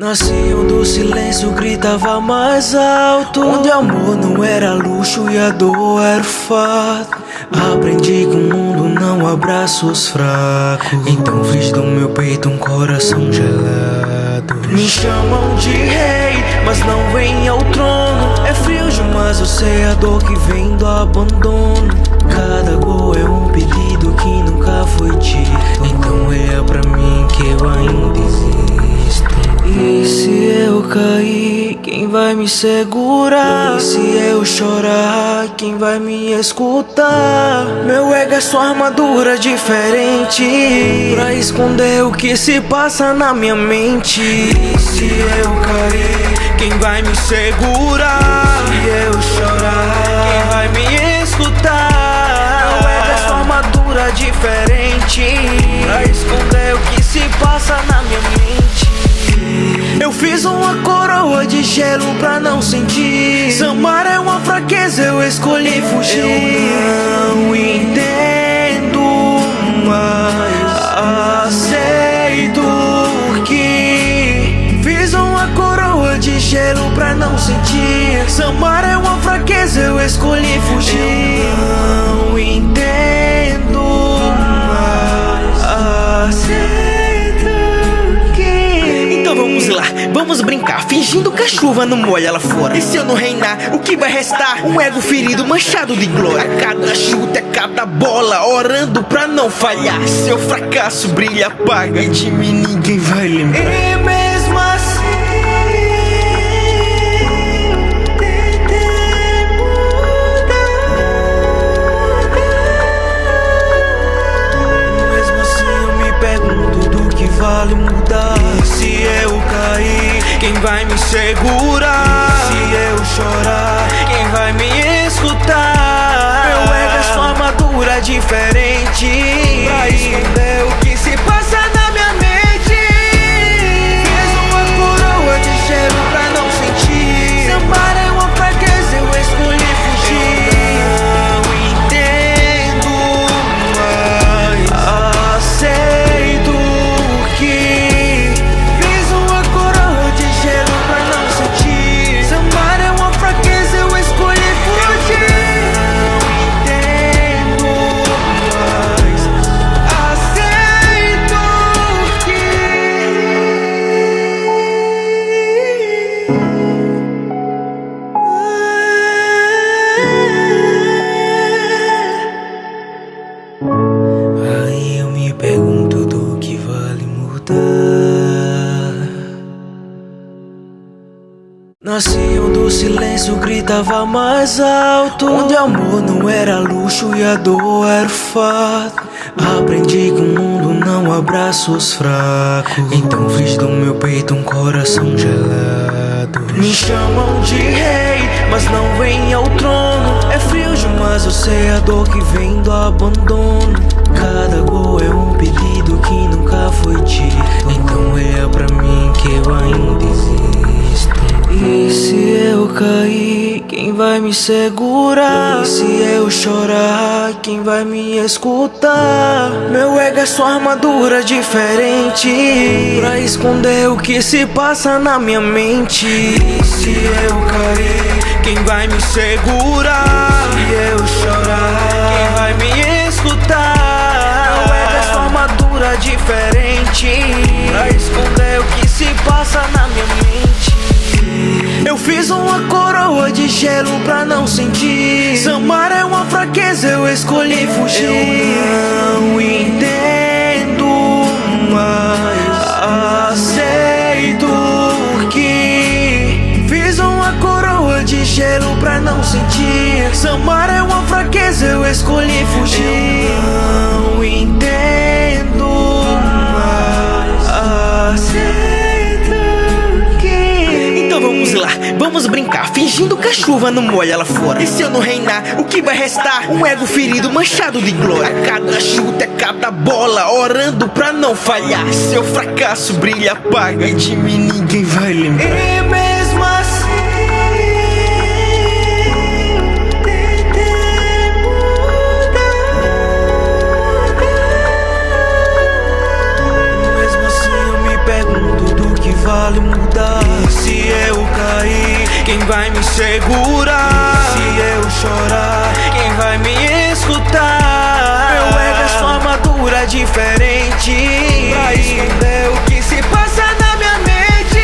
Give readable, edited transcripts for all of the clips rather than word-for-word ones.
Nasci onde o silêncio gritava mais alto, onde amor não era luxo e a dor era o fato. Aprendi que o mundo não abraça os fracos, então fiz do meu peito um coração gelado. Me chamam de rei, mas não vem ao trono. É frio demais, eu sei a dor que vem do abandono. Cada gol é um pedido que nunca foi dito, então olha pra mim que eu ainda existo. E se eu cair, quem vai me segurar? E se eu chorar, quem vai me escutar? Meu ego é sua armadura diferente pra esconder o que se passa na minha mente. E se eu cair, quem vai me segurar? Se eu chorar, quem vai me escutar? Meu ego é sua armadura diferente pra esconder o que se passa na minha mente. Eu fiz uma coroa de gelo pra não sentir. Samar é uma fraqueza, eu escolhi fugir. Eu não entendo, mas aceito que fiz uma coroa de gelo pra não sentir. Samar é uma fraqueza, eu escolhi fugir. Eu não entendo, mas aceito. Vamos lá, vamos brincar, fingindo que a chuva não molha lá fora. E se eu não reinar, o que vai restar? Um ego ferido, manchado de glória. A cada chute, a cada bola, orando pra não falhar. Seu fracasso brilha, apaga, e de mim ninguém vai lembrar. E mesmo assim eu tentei mudar. Mesmo assim eu me pergunto do que vale mudar. Se eu cair, quem vai me segurar? Se eu chorar, quem vai me escutar? Meu ego é sua armadura diferente pra esconder o que se passa na minha mente. Fiz uma coroa de gelo pra não sentir. Se amar é uma fraqueza, eu escolhi fugir. Eu não entendo, mas aceito que pergunto do que vale mudar. Nasci onde o silêncio gritava mais alto, onde amor não era luxo e a dor era o fato. Aprendi que o mundo não abraça os fracos, então fiz do meu peito um coração gelado. Me chamam de rei, mas não vem ao trono. É frio demais, eu sei a dor que vem do abandono. Cada gol é um pedido que nunca foi dito, então olha pra mim que eu ainda existo. E se eu cair, quem vai me segurar? E se eu chorar, quem vai me escutar? Meu ego é sua armadura diferente pra esconder o que se passa na minha mente. E se eu cair, quem vai me segurar? Se eu chorar, quem vai me escutar? Meu ego é sua armadura diferente pra esconder o que se passa na minha mente. Eu fiz uma coroa de gelo pra não sentir. Samar é uma fraqueza, eu escolhi fugir. Eu não entendo, mas aceito que fiz uma coroa de gelo pra não sentir. Samar é uma fraqueza, eu escolhi fugir. Eu não entendo, mas aceito. Vamos lá, vamos brincar, fingindo que a chuva não molha lá fora. E se eu não reinar, o que vai restar? Um ego ferido, manchado de glória. A cada chute, a cada bola, orando pra não falhar. Seu fracasso brilha, apaga, e de mim ninguém vai lembrar. E mesmo assim eu tentei mudar. Mesmo assim eu me pergunto do que vale mudar. mudar? E se eu cair, quem vai me segurar? E se eu chorar, quem vai me escutar? Meu ego é só armadura diferente pra esconder o que se passa na minha mente.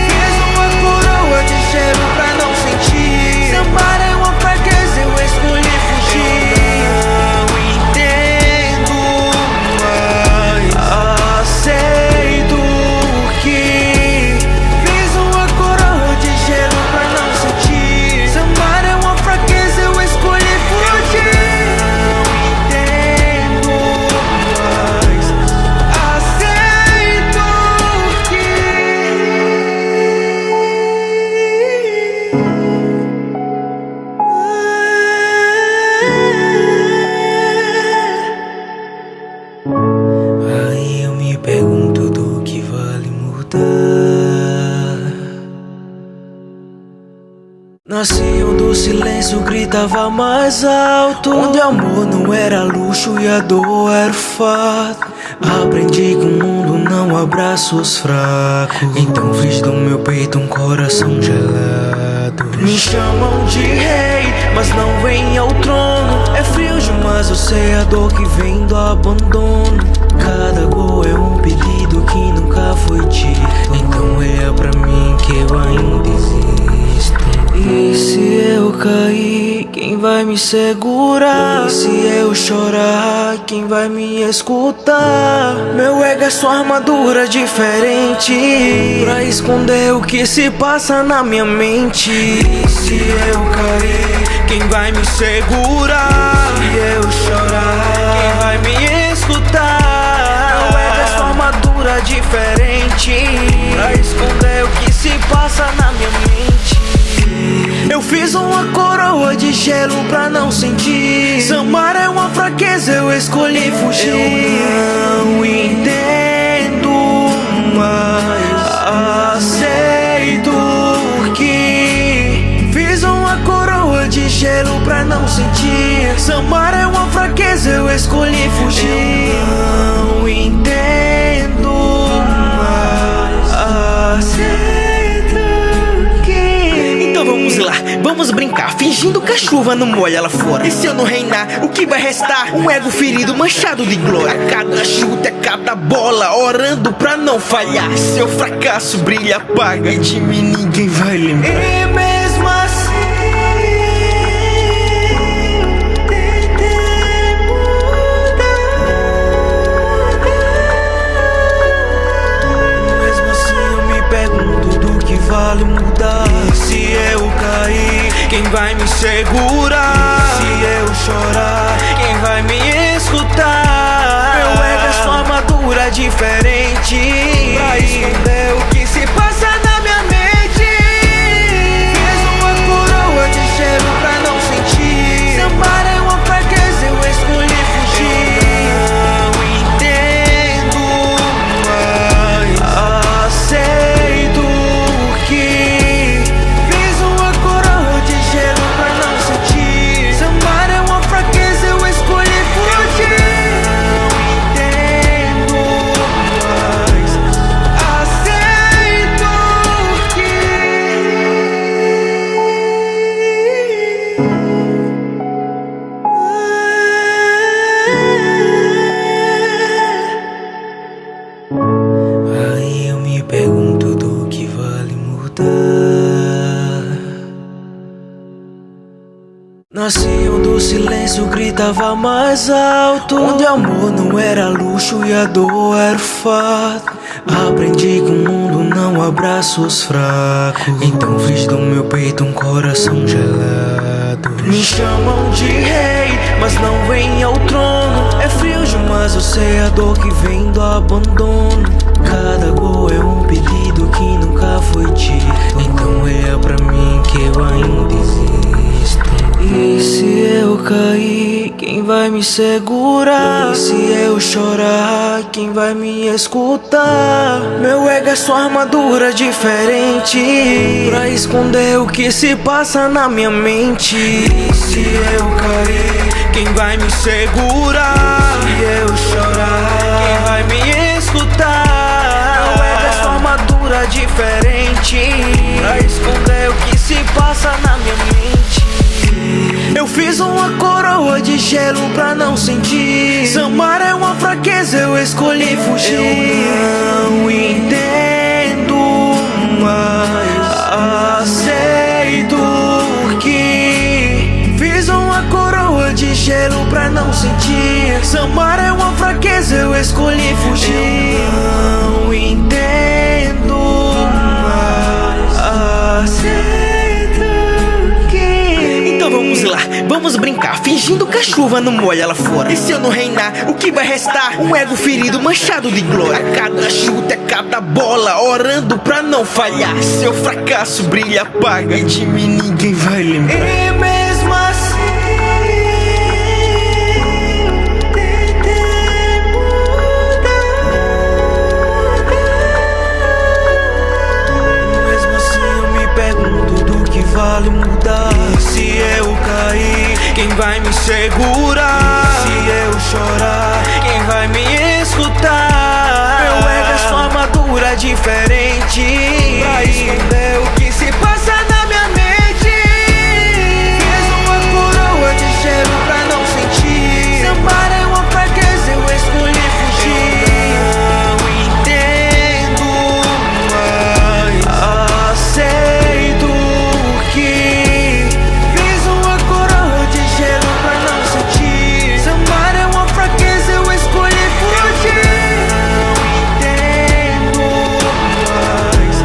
Fiz uma coroa de gelo pra não sentir. Sambar é uma fraqueza, eu escolhi fugir. Eu não entendo, mas aceito que fiz uma coroa de gelo pra não sentir. Sambar é uma fraqueza, eu escolhi fugir. Aí eu me pergunto do que vale mudar. Nasci onde o silêncio gritava mais alto, onde amor não era luxo e a dor era o fato. Aprendi que o mundo não abraça os fracos, então fiz do meu peito um coração gelado. Me chamam de rei, mas não vem ao trono. É frio demais, eu sei a dor que vem do abandono. Cada gol é um pedido que nunca foi dito, então é pra mim que eu ainda existo. E se eu cair, quem vai me segurar? E se eu chorar, quem vai me escutar? Meu ego é só armadura diferente pra esconder o que se passa na minha mente. E se eu cair, quem vai me segurar? Se eu chorar, quem vai me escutar? Meu ego é só armadura diferente pra esconder o que se passa na minha mente. Eu fiz uma coroa de gelo pra não sentir. Sambar é uma fraqueza, eu escolhi fugir. Eu não entendo, mas aceito que fiz uma coroa de gelo pra não sentir. Sambar é uma fraqueza, eu escolhi fugir. Eu não entendo, mas aceito. Vamos lá, vamos brincar, fingindo que a chuva não molha lá fora. E se eu não reinar, o que vai restar? Um ego ferido, manchado de glória. A cada chute, a cada bola, orando pra não falhar. Seu fracasso brilha, apaga, e de mim ninguém vai lembrar. E mesmo assim vale mudar. E se eu cair, quem vai me segurar? Se eu chorar, quem vai me escutar? Meu ego é só armadura diferente pra esconder o que se passa na minha mente. Fiz uma coroa de gelo pra não sentir. Sambar é uma fraqueza, eu escolhi fugir. Eu não entendo, mas aceito que fiz uma coroa de gelo pra não sentir. Sambar é uma fraqueza, eu escolhi fugir. Não entendo, mas aceito Aí eu me pergunto do que vale mudar. Nasci onde o silêncio gritava mais alto, onde amor não era luxo e a dor era o fato. Aprendi que o mundo não abraça os fracos, então fiz do meu peito um coração gelado. Me chamam de rei, mas não vem ao trono. É frio demais, eu sei a dor que vem do abandono. Cada gol é um pedido que nunca foi dito, então é pra mim que eu ainda existo. E se eu cair, quem vai me segurar? E se eu chorar, quem vai me escutar? Meu ego é só armadura diferente pra esconder o que se passa na minha mente. E se eu cair, quem vai me segurar? Se eu chorar, quem vai me escutar? Meu ego é só armadura armadura diferente pra esconder o que se passa na minha mente. Eu fiz uma coroa de gelo pra não sentir. Samar é uma fraqueza, eu escolhi fugir. Eu não entendo, mas aceito que fiz uma coroa de gelo pra não sentir. Samar é uma fraqueza, eu escolhi fugir. Eu não entendo, mas aceito que... Então vamos lá, vamos brincar, fingindo que a chuva não molha lá fora. E se eu não reinar, o que vai restar? Um ego ferido, manchado de glória. A cada chute, a cada bola, orando pra não falhar. Se eu fracasso, brilha, apaga, e de mim ninguém vai lembrar. E mesmo assim vale mudar. Se eu cair, quem vai me segurar? Se eu chorar, quem vai me escutar? Meu ego é só armadura diferente pra esconder o que se passa na minha mente. Fiz uma coroa de gelo pra não sentir. Samar é uma fraqueza, eu escolhi fugir. Eu não entendo, mas aceito que fiz uma coroa de gelo pra não sentir. Samar é uma fraqueza, eu escolhi fugir. Não entendo, mas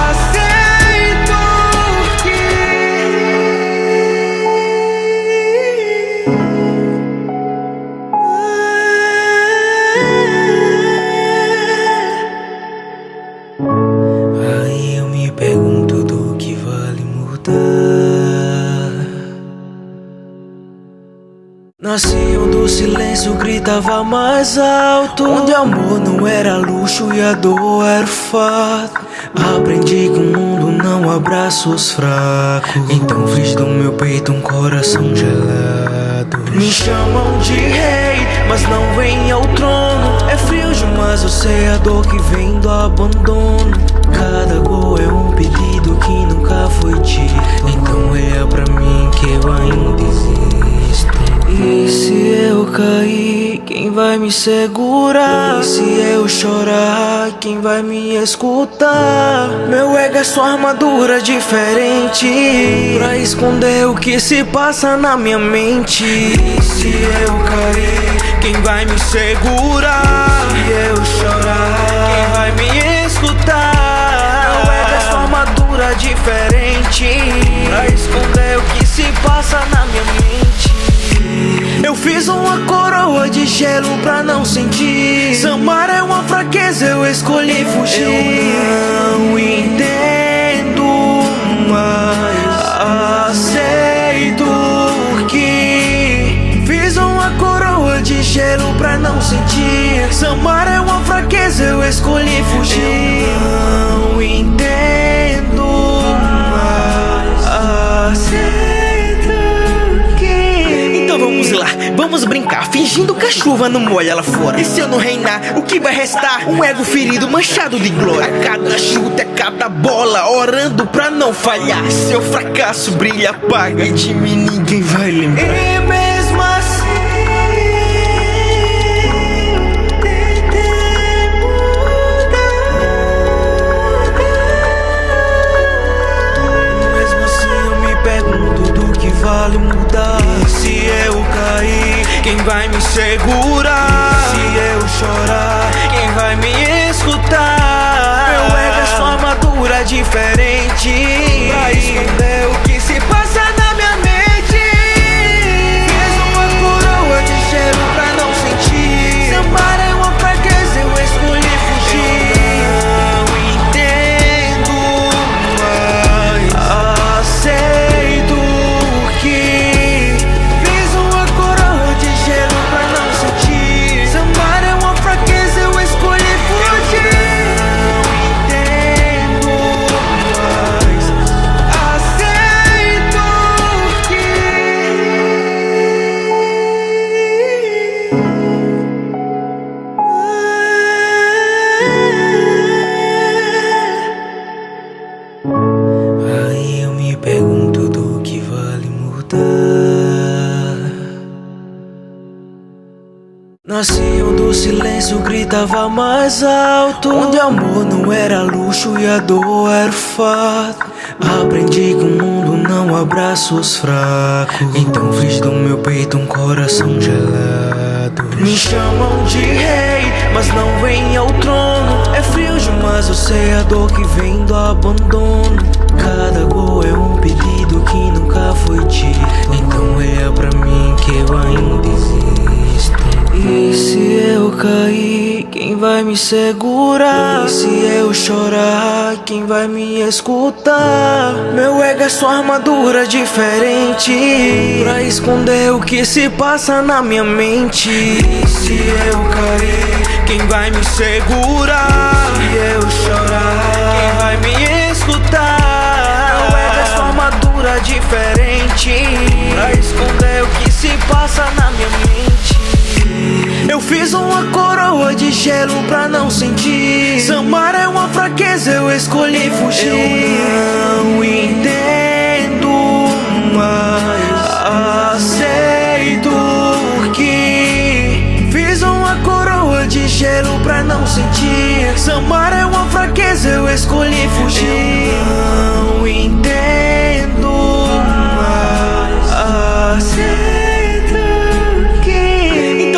aceito Aí eu me pergunto do que vale mudar. Nasci onde o silêncio gritava mais alto, onde amor não era luxo e a dor era o fato. Aprendi que o mundo não abraça os fracos, então fiz do meu peito um coração gelado. Me chamam de rei, mas não vem ao trono. É frio demais, eu sei a dor que vem do abandono. Cada gol é um pedido que nunca foi dito, então olha pra mim que eu ainda existo. E se eu cair, quem vai me segurar? E se eu chorar, quem vai me escutar? Meu ego é só armadura diferente pra esconder o que se passa na minha mente. E se eu cair, quem vai me segurar? Se eu chorar, quem vai me escutar? Meu ego é só armadura diferente pra esconder o que se passa na minha mente. Eu fiz uma coroa de gelo pra não sentir. Samar é uma fraqueza, eu escolhi fugir. Eu não entendo, mas aceito que fiz uma coroa de gelo pra não sentir. Samar é uma fraqueza, eu escolhi fugir. Eu não entendo, mas aceito. Então vamos lá, vamos brincar, fingindo que a chuva não molha lá fora. E se eu não reinar, o que vai restar? Um ego ferido, manchado de glória. A cada chute, a cada bola, orando pra não falhar. Se eu fracasso, brilha, apaga, e de mim ninguém vai lembrar. E mesmo assim vale mudar. Se eu cair, quem vai me segurar? Se eu chorar, quem vai me escutar? Meu ego é só armadura diferente pra esconder o que se passa na minha mente. Fiz uma coroa de gelo pra não sentir. Samar é uma fraqueza, eu escolhi fugir. Eu não entendo, mas aceito que fiz uma coroa de gelo pra não sentir. Samar é uma fraqueza, eu escolhi fugir. Não entendo, mas Nasci onde o silêncio gritava mais alto, onde amor não era luxo e a dor era fato. Aprendi que o mundo não abraça os fracos, então fiz do meu peito um coração gelado. Me chamam de rei, mas não vem ao trono. É frio demais, eu sei a dor que vem do abandono. Cada gol é um pedido que nunca foi dito, então é pra mim que eu ainda existo. E se eu cair, quem vai me segurar? E se eu chorar, quem vai me escutar? Meu ego é sua armadura diferente pra esconder o que se passa na minha mente. E se eu cair, quem vai me segurar? Se eu chorar, quem vai me escutar? Meu ego é sua armadura diferente pra esconder o que se passa na minha mente. Eu fiz uma coroa de gelo pra não sentir. Samar é uma fraqueza, eu escolhi fugir. Eu não entendo, mas aceito que fiz uma coroa de gelo pra não sentir. Samar é uma fraqueza, eu escolhi fugir. Eu não entendo, mas aceito.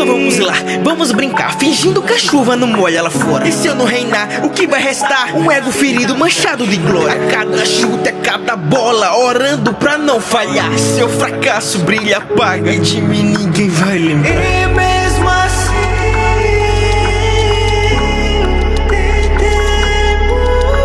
Vamos lá, vamos brincar, fingindo que a chuva não molha lá fora. E se eu não reinar, o que vai restar? Um ego ferido, manchado de glória. Cada chute é cada bola, orando pra não falhar. Seu fracasso brilha, apaga, e de mim ninguém vai lembrar. E mesmo assim tentei mudar.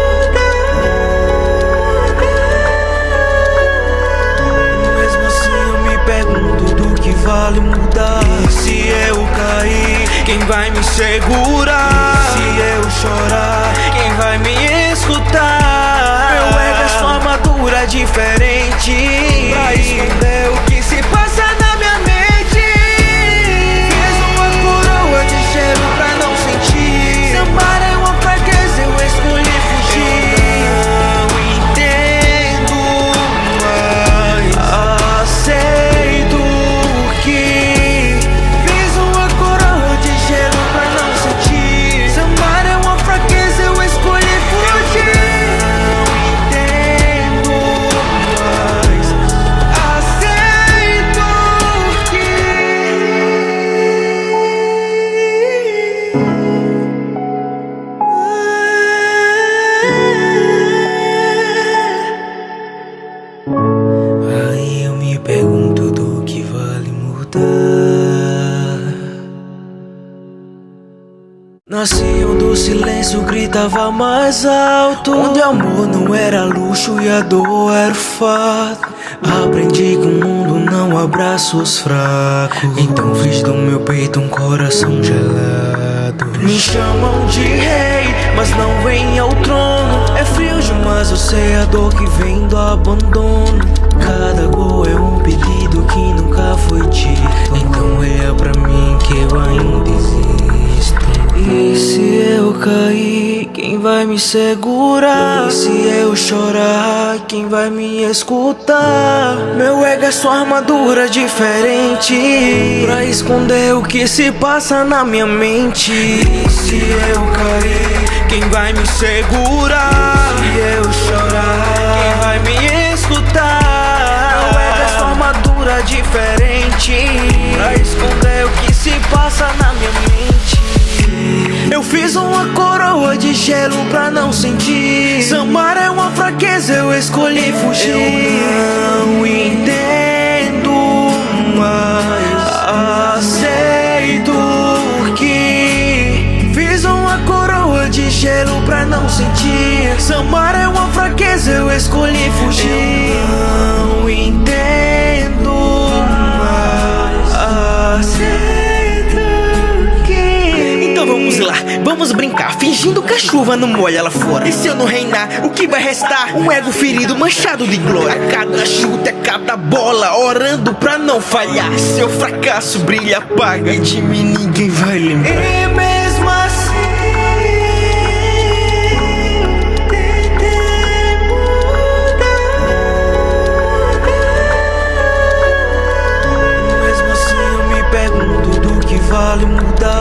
Mesmo assim eu me pergunto do que vale mudar. Se eu cair, quem vai me segurar? Se eu chorar, quem vai me escutar? Meu ego é sua armadura diferente pra esconder o que se passa na minha mente. Fiz uma coroa de gelo pra não sentir. Samar é uma fraqueza, eu escolhi fugir. Eu não entendo, mas aceito que nasci onde o silêncio gritava mais alto, onde amor não era luxo e a dor era fato. Aprendi que o mundo não abraça os fracos, então fiz do meu peito um coração gelado. Me chamam de rei, mas não vem ao trono. É frio demais, eu sei a dor que vem do abandono. Cada gol é um pedido que nunca foi dito, então é pra mim que eu ainda existo. E se eu cair, quem vai me segurar? E se eu chorar, quem vai me escutar? Meu ego é sua armadura diferente pra esconder o que se passa na minha mente. E se eu cair, quem vai me segurar? Se eu chorar, quem vai me escutar? Meu ego é sua armadura diferente pra esconder o que se passa na minha mente. Eu fiz uma coroa de gelo pra não sentir. Samar é uma fraqueza, eu escolhi fugir. Eu não entendo, mas aceito que fiz uma coroa de gelo pra não sentir. Samar é uma fraqueza, eu escolhi fugir. Eu não entendo, mas aceito. Vamos lá, vamos brincar, fingindo que a chuva não molha lá fora. E se eu não reinar, o que vai restar? Um ego ferido, manchado de glória. Cada chute é cada bola, orando pra não falhar. Seu fracasso brilha, apaga, e de mim ninguém vai lembrar. E mesmo assim tentei mudar. Mesmo assim eu me pergunto do que vale mudar.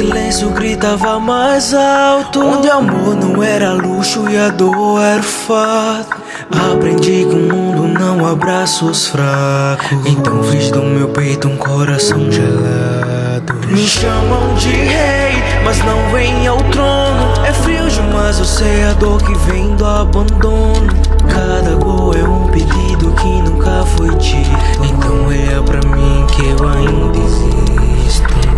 silêncio gritava mais alto, onde amor não era luxo e a dor era o fato. Aprendi que o mundo não abraça os fracos, então fiz do meu peito um coração gelado. Me chamam de rei, mas não vem ao trono. É frio demais, eu sei a dor que vem do abandono. Cada gol é um pedido que nunca foi dito, então é pra mim que eu ainda existo.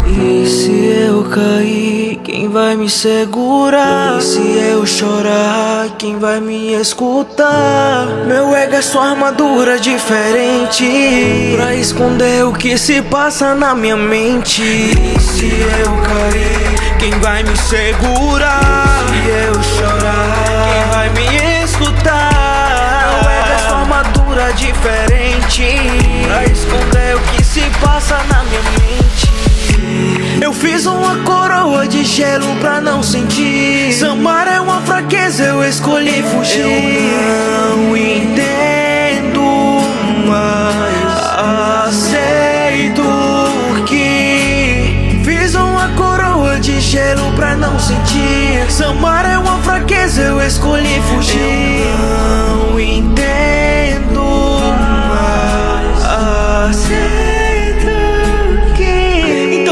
E se eu cair, quem vai me segurar? E se eu chorar, quem vai me escutar? Meu ego é sua armadura diferente pra esconder o que se passa na minha mente. E se eu cair, quem vai me segurar? Se eu chorar, quem vai me escutar? Meu ego é sua armadura diferente pra esconder o que se passa na minha mente. Eu fiz uma coroa de gelo pra não sentir. Se amar é uma fraqueza, eu escolhi fugir. Eu não entendo, mas aceito que fiz uma coroa de gelo pra não sentir. Se amar é uma fraqueza, eu escolhi fugir. Eu não entendo, mas aceito.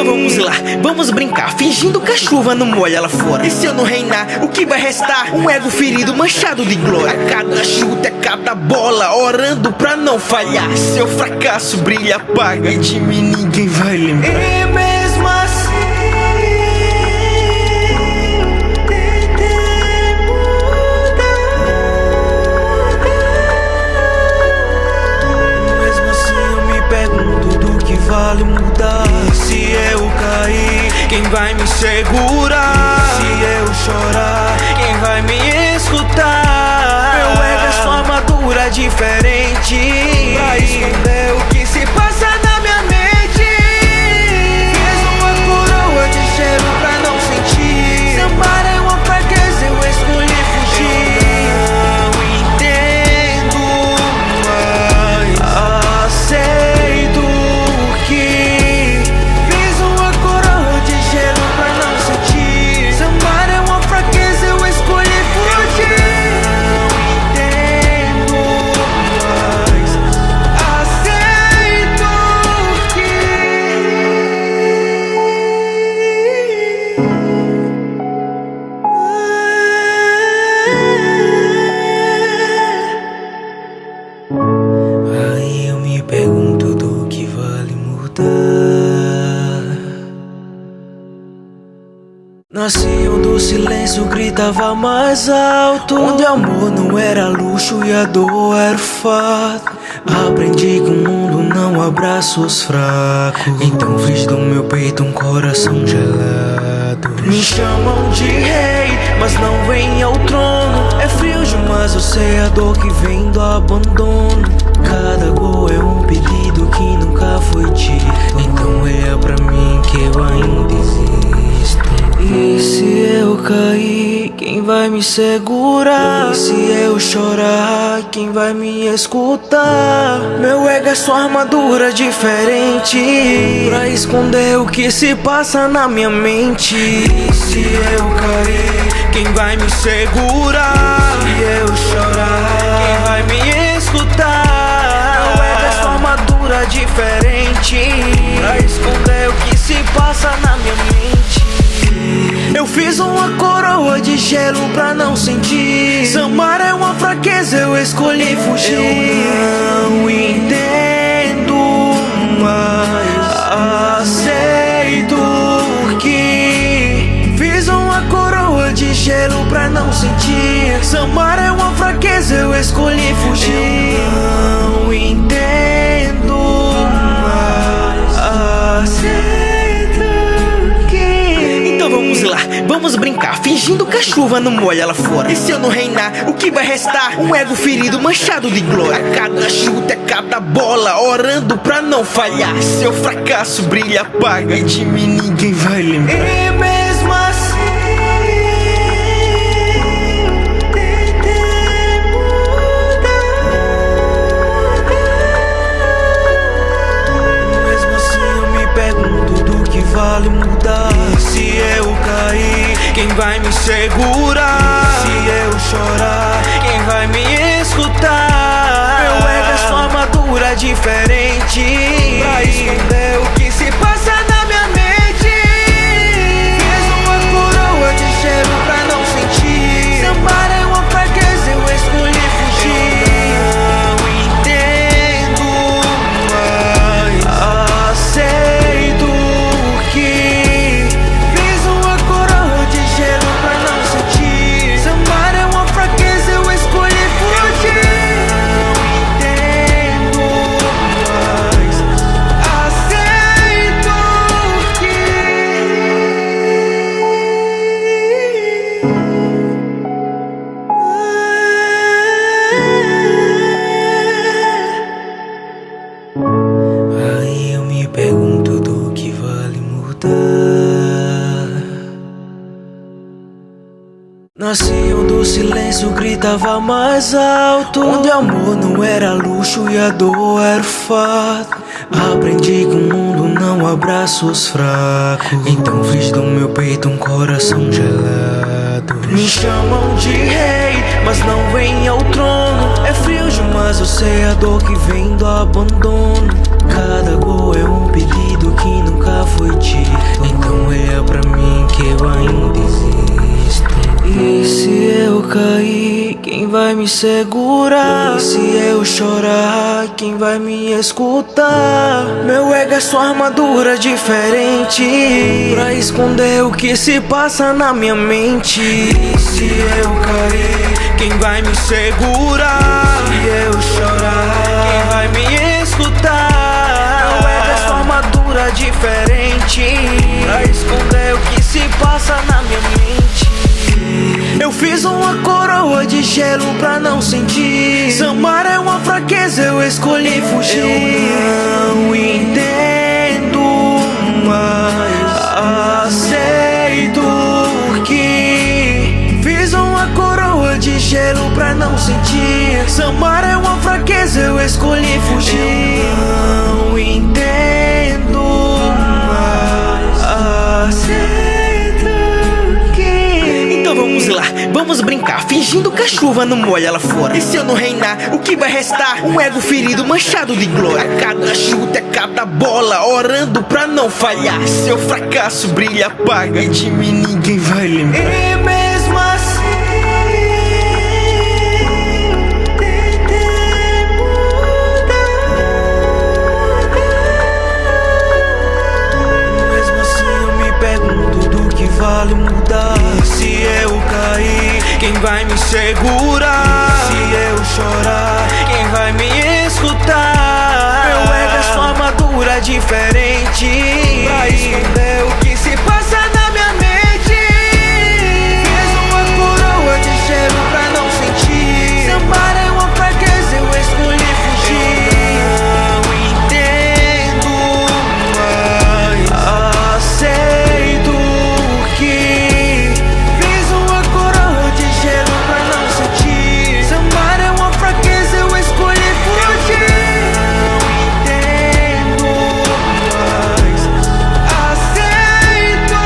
Vamos lá, vamos brincar, fingindo que a chuva não molha lá fora. E se eu não reinar, o que vai restar? Um ego ferido, manchado de glória. A cada chute, a cada bola, orando pra não falhar. Seu fracasso brilha, apaga, e de mim ninguém vai lembrar. E mesmo assim eu tentei mudar. Mesmo assim eu me pergunto do que vale mudar. Se eu cair, quem vai me segurar? Se eu chorar, quem vai me escutar? Meu ego é sua armadura diferente pra esconder o que se passa na minha mente. Fiz uma coroa de gelo pra não sentir. Se amar é uma fraqueza, eu escolhi fugir. Eu não entendo, mas aceito que nasci onde o silêncio gritava mais alto, onde amor não era luxo e a dor era o fato. Aprendi que o mundo não abraça os fracos, então fiz do meu peito um coração gelado. Me chamam de rei, mas não vem ao trono. É frio demais, eu sei a dor que vem do abandono. Cada gol é um pedido que nunca foi dito, então é pra mim que eu ainda existo. E se eu cair, quem vai me segurar? E se eu chorar, quem vai me escutar? Meu ego é sua armadura diferente pra esconder o que se passa na minha mente. E se eu cair, quem vai me segurar? Se eu chorar, quem vai me escutar? Meu ego é sua armadura diferente pra esconder o que se passa na minha mente. Eu fiz uma coroa de gelo pra não sentir. Se amar é uma fraqueza, eu escolhi fugir. Eu não entendo, mas aceito que fiz uma coroa de gelo pra não sentir. Se amar é uma fraqueza, eu escolhi fugir. Eu não entendo, mas aceito. Vamos lá, vamos brincar, fingindo que a chuva não molha lá fora. E se eu não reinar, o que vai restar? Um ego ferido, manchado de glória. A cada chute, a cada bola, orando pra não falhar. Seu fracasso brilha, apaga, e de mim ninguém vai lembrar. E mesmo assim eu tentei mudar. Mesmo assim eu me pergunto do que vale mudar. Se segurar? Se eu chorar, quem vai me escutar? Meu ego é só armadura diferente pra esconder o que se passa na minha mente. Fiz uma coroa de gelo pra não sentir. Sambar é uma fraqueza, eu escolhi fugir. Eu não entendo, mas aceito que fiz uma coroa de gelo pra não sentir. Sambar é uma fraqueza, eu escolhi fugir. Eu não entendo, mas aceito Aí eu me pergunto do que vale mudar. Nasci onde o silêncio gritava mais alto, onde amor não era luxo e a dor era o fato. Aprendi que o mundo não abraça os fracos, então fiz do meu peito um coração gelado. Me chamam de rei, mas não vem ao trono. É frio demais, eu sei a dor que vem do abandono. Cada gol é um pedido que nunca foi dito, então olha pra mim que eu ainda existo. E se eu cair, quem vai me segurar? E se eu chorar, quem vai me escutar? Meu ego é só armadura diferente pra esconder o que se passa na minha mente. E se eu cair, quem vai me segurar? Se eu chorar, quem vai me escutar? Meu ego é só armadura diferente pra esconder o que se passa na minha mente. Eu fiz uma coroa de gelo pra não sentir. Sambar é uma fraqueza, eu escolhi fugir. Eu não entendo, mas aceito que fiz uma coroa de gelo pra não sentir. Sambar é uma fraqueza, eu escolhi fugir. Eu não entendo, mas aceito. Então vamos lá, vamos brincar, fingindo que a chuva não molha lá fora. E se eu não reinar, o que vai restar? Um ego ferido, manchado de glória. A cada chute, a cada bola, orando pra não falhar. Se eu fracasso, brilha, apaga, e de mim ninguém vai lembrar. E mesmo assim vale mudar. Se eu cair, quem vai me segurar? Se eu chorar, quem vai me escutar? Meu ego é só armadura diferente pra esconder o que se passa na minha mente. Fiz uma coroa de gelo pra não sentir. Sambar é uma fraqueza, eu escolhi fugir. Eu não entendo, mas aceito que fiz uma coroa de gelo pra não sentir. Sambar é uma fraqueza, eu escolhi fugir. Eu não entendo, mas aceito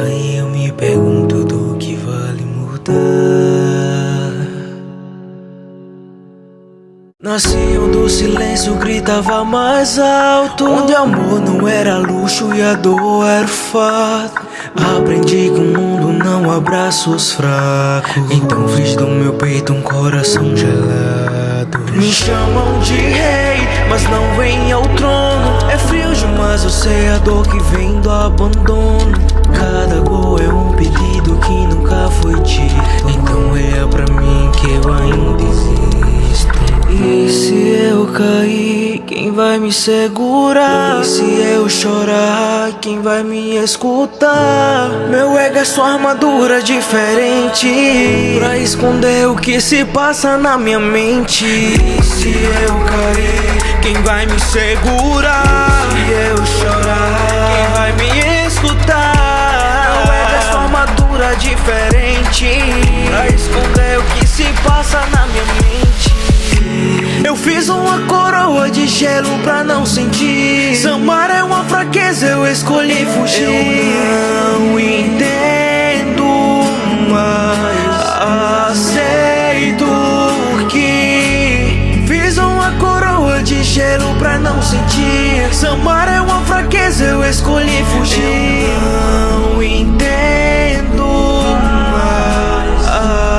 Aí eu me pergunto do que vale mudar. Nasci onde o silêncio gritava mais alto, onde amor não era luxo e a dor era o fato. Aprendi que o mundo não abraça os fracos, então fiz do meu peito um coração gelado. Me chamam de rei, mas não vem ao trono. É frio demais, eu sei a dor que vem do abandono. Cada gol é um pedido que nunca foi dito, então olha pra mim que eu ainda existo. E se eu cair, quem vai me segurar? E se eu chorar, quem vai me escutar? Meu ego é só armadura diferente pra esconder o que se passa na minha mente. E se eu cair, quem vai me segurar? Se eu chorar, quem vai me escutar? Meu ego é só armadura diferente pra esconder o que se fiz uma coroa de gelo pra não sentir. Samar é uma fraqueza, eu escolhi fugir. Eu não entendo, mas aceito que fiz uma coroa de gelo pra não sentir. Samar é uma fraqueza, eu escolhi fugir. Eu não entendo, mas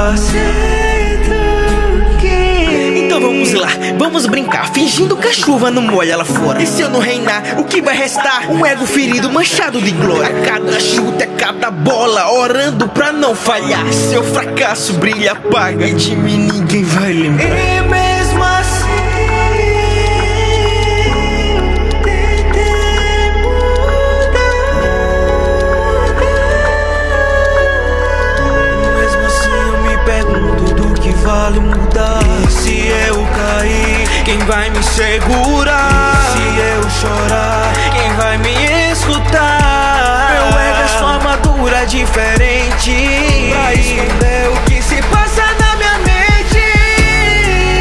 aceito que... Então vamos lá, vamos brincar, fingindo que a chuva não molha lá fora. E se eu não reinar, o que vai restar? Um ego ferido, manchado de glória. A cada chute, a cada bola, orando pra não falhar. Seu fracasso brilha, apaga, e de mim ninguém vai lembrar. E mesmo assim pergunto do que vale mudar. E se eu cair, quem vai me segurar? Se eu chorar, quem vai me escutar? Meu ego é sua armadura diferente pra esconder o que se passa na minha mente.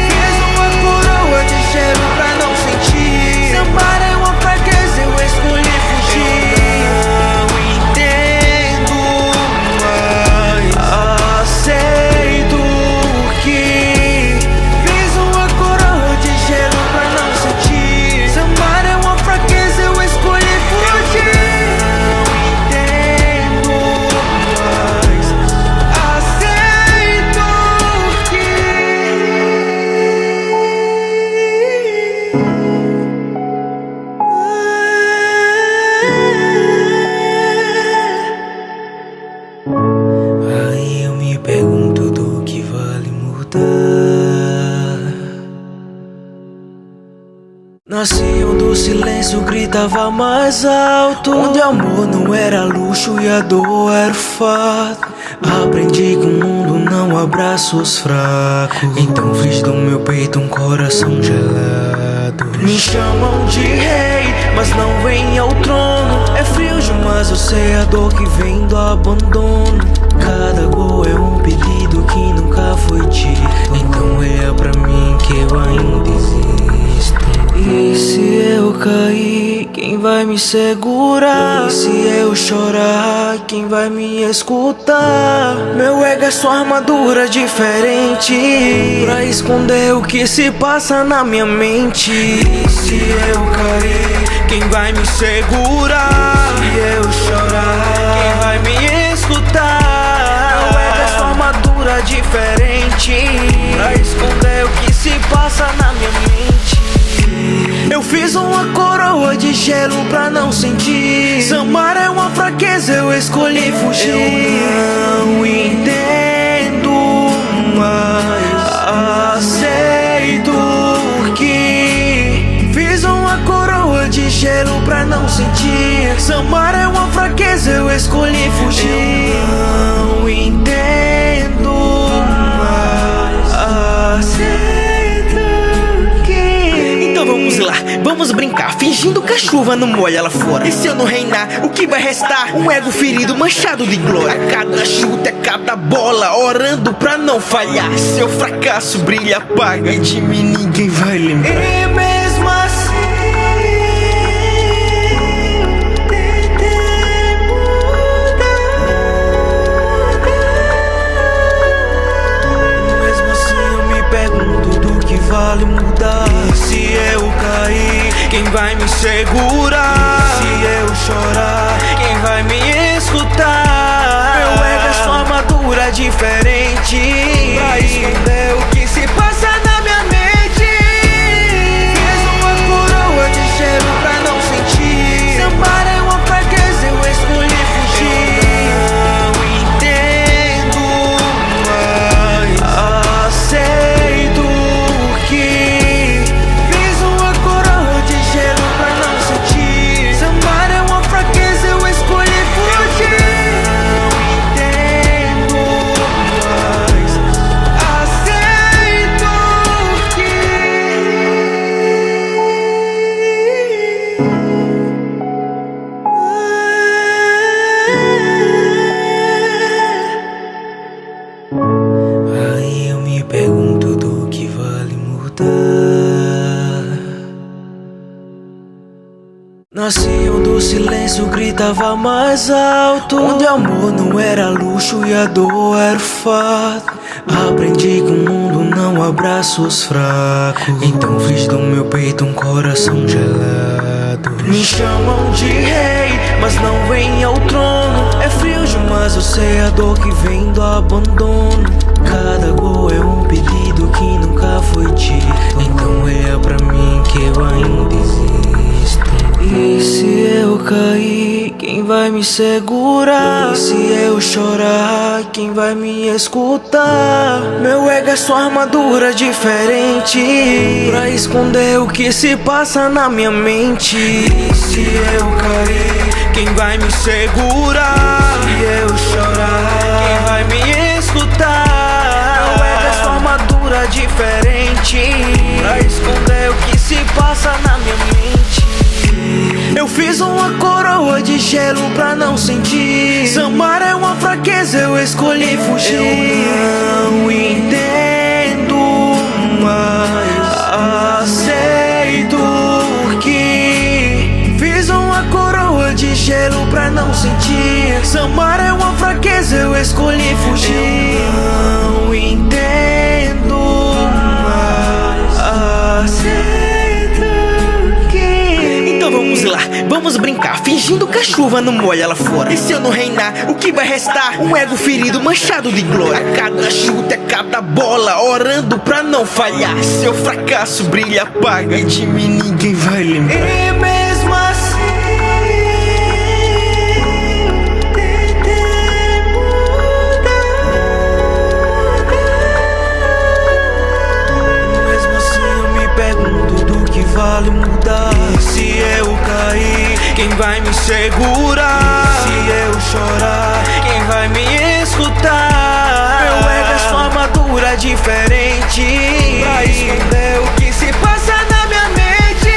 Fiz uma coroa de gelo pra não sentir. Samar é uma fraqueza, eu escolhi fugir. Eu não entendo, mas aceito que fiz uma coroa de gelo pra não sentir. Samar é uma fraqueza, eu escolhi fugir. Não entendo, mas aceito Aí eu me pergunto do que vale mudar. Nasci onde o silêncio gritava mais alto, onde amor não era luxo e a dor era fato. Aprendi que o mundo não abraça os fracos, então fiz do meu peito um coração gelado. Me chamam de rei, mas não vem ao trono. É frio demais, eu sei a dor que vem do abandono. Cada gol é um pedido que nunca foi dito, então olha pra mim que eu ainda existo. E se eu cair, quem vai me segurar? E se eu chorar, quem vai me escutar? Meu ego é sua armadura diferente pra esconder o que se passa na minha mente. E se eu cair, quem vai me segurar? Se eu chorar, quem vai me escutar? Meu ego é sua armadura diferente pra esconder o que se passa na minha mente. Eu fiz uma coroa de gelo pra não sentir. Samar é uma fraqueza, eu escolhi fugir. Eu não entendo, mas aceito que fiz uma coroa de gelo pra não sentir. Samar é uma fraqueza, eu escolhi fugir. Eu não entendo, mas aceito. Então vamos lá, vamos brincar, fingindo que a chuva não molha lá fora. E se eu não reinar, o que vai restar? Um ego ferido, manchado de glória. A cada chute, a cada bola, orando pra não falhar. Seu fracasso brilha, apaga, e de mim ninguém vai lembrar. E mesmo assim pergunto do que vale mudar. E se eu cair, quem vai me segurar? Se eu chorar, quem vai me escutar? Meu ego é sua armadura diferente pra esconder o que se passa na minha mente. Fiz uma coroa de gelo pra não sentir. Samar é uma fraqueza, eu escolhi fugir. Eu não entendo, mas aceito que fiz uma coroa de gelo pra não sentir. Samar é uma fraqueza, eu escolhi fugir. Não entendo, mas aceito. silêncio gritava mais alto, onde amor não era luxo e a dor era o fato. Aprendi que o mundo não abraça os fracos, então fiz do meu peito um coração gelado. Me chamam de rei, mas não vem ao trono. É frio demais, eu sei a dor que vem do abandono. Cada gol é um pedido que nunca foi dito, então olha pra mim que eu ainda existo. E se eu cair, quem vai me segurar? E se eu chorar, quem vai me escutar? Meu ego é sua armadura diferente pra esconder o que se passa na minha mente. E se eu cair, quem vai me segurar? Se eu chorar, quem vai me escutar? Meu ego é sua armadura diferente pra esconder o que se passa na minha mente. Eu fiz uma coroa de gelo pra não sentir. Samar é uma fraqueza, eu escolhi fugir. Eu não entendo, mas aceito que fiz uma coroa de gelo pra não sentir. Samar é uma fraqueza, eu escolhi fugir. Eu não entendo, mas aceito. Então vamos lá, vamos brincar, fingindo que a chuva não molha lá fora. E se eu não reinar, o que vai restar? Um ego ferido, manchado de glória. A cada chute, a cada bola, orando pra não falhar. Seu fracasso brilha, apaga, e de mim ninguém vai lembrar. E mesmo assim tentei mudar. Mesmo assim eu me pergunto do que vale mudar. E se eu cair, quem vai me segurar? Se eu chorar, quem vai me escutar? Meu ego é sua armadura diferente pra esconder o que se passa na minha mente.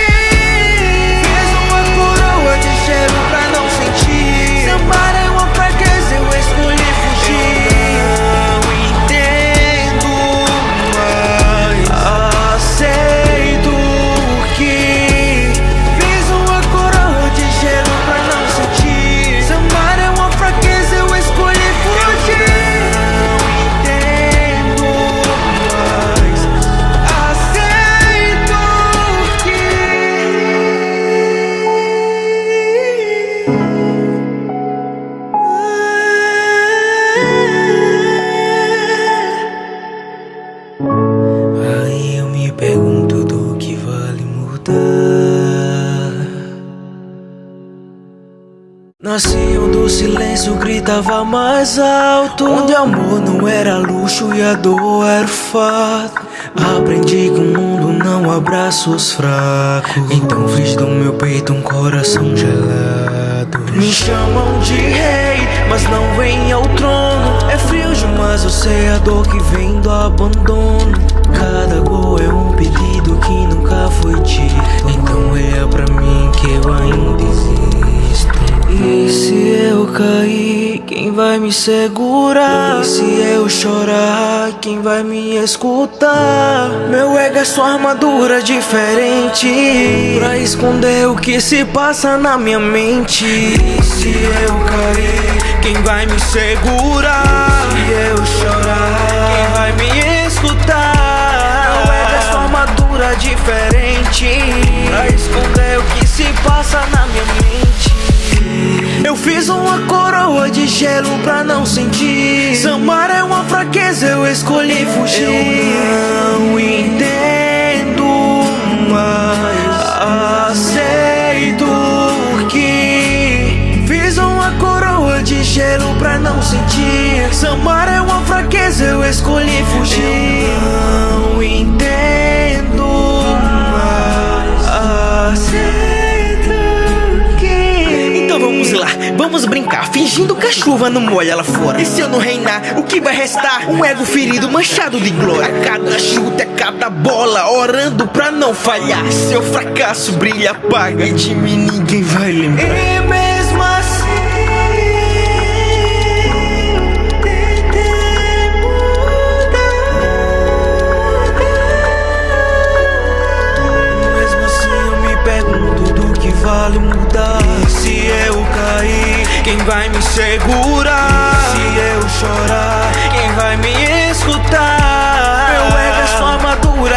Fiz uma coroa de gelo pra não sentir. Samar é uma fraqueza, eu escolhi fugir. Eu não entendo, mas aceito que fiz uma coroa de gelo pra não sentir. Samar é uma fraqueza, eu escolhi fugir. Eu não entendo, mas aceito Aí eu me pergunto do que vale mudar. Nasci onde o silêncio gritava mais alto, onde amor não era luxo e a dor era o fato. Aprendi que o mundo não abraça os fracos, então fiz do meu peito um coração gelado. Me chamam de rei, mas não vem ao trono. É frio demais, eu sei a dor que vem do abandono. Cada gol é um pedido que nunca foi dito, então olha pra mim que eu ainda existo. E se eu cair, quem vai me segurar? E se eu chorar, quem vai me escutar? Meu ego é sua armadura diferente pra esconder o que se passa na minha mente. E se eu cair, quem vai me segurar? Se eu chorar, quem vai me escutar? Meu ego é sua armadura diferente pra esconder o que se passa na minha mente. Eu fiz uma coroa de gelo pra não sentir. Samar é uma fraqueza, eu escolhi fugir. Eu não entendo, mas aceito que fiz uma coroa de gelo pra não sentir. Samar é uma fraqueza, eu escolhi fugir. Eu não entendo, mas aceito. Então vamos lá, vamos brincar, fingindo que a chuva não molha lá fora. E se eu não reinar, o que vai restar? Um ego ferido, manchado de glória. A cada chute, a cada bola, orando pra não falhar. Seu fracasso brilha, apaga, e de mim ninguém vai lembrar. E mesmo assim tentei mudar. Mesmo assim eu me pergunto do que vale mudar. Se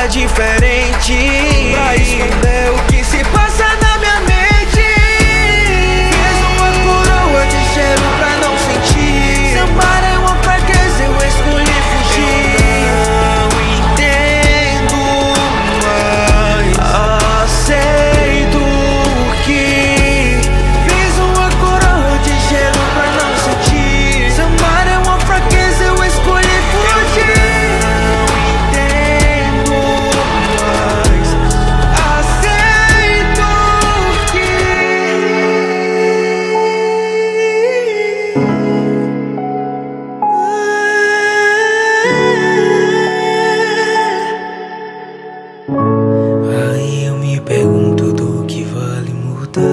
diferente pra esconder o que se passa na minha mente. Fiz uma coroa de gelo pra não sentir. Se amar é uma fraqueza, eu escolhi fugir. Não entendo, mas aceito que fiz uma coroa de gelo pra não sentir. Se amar é uma fraqueza, eu escolhi fugir. Aí eu me pergunto do que vale mudar.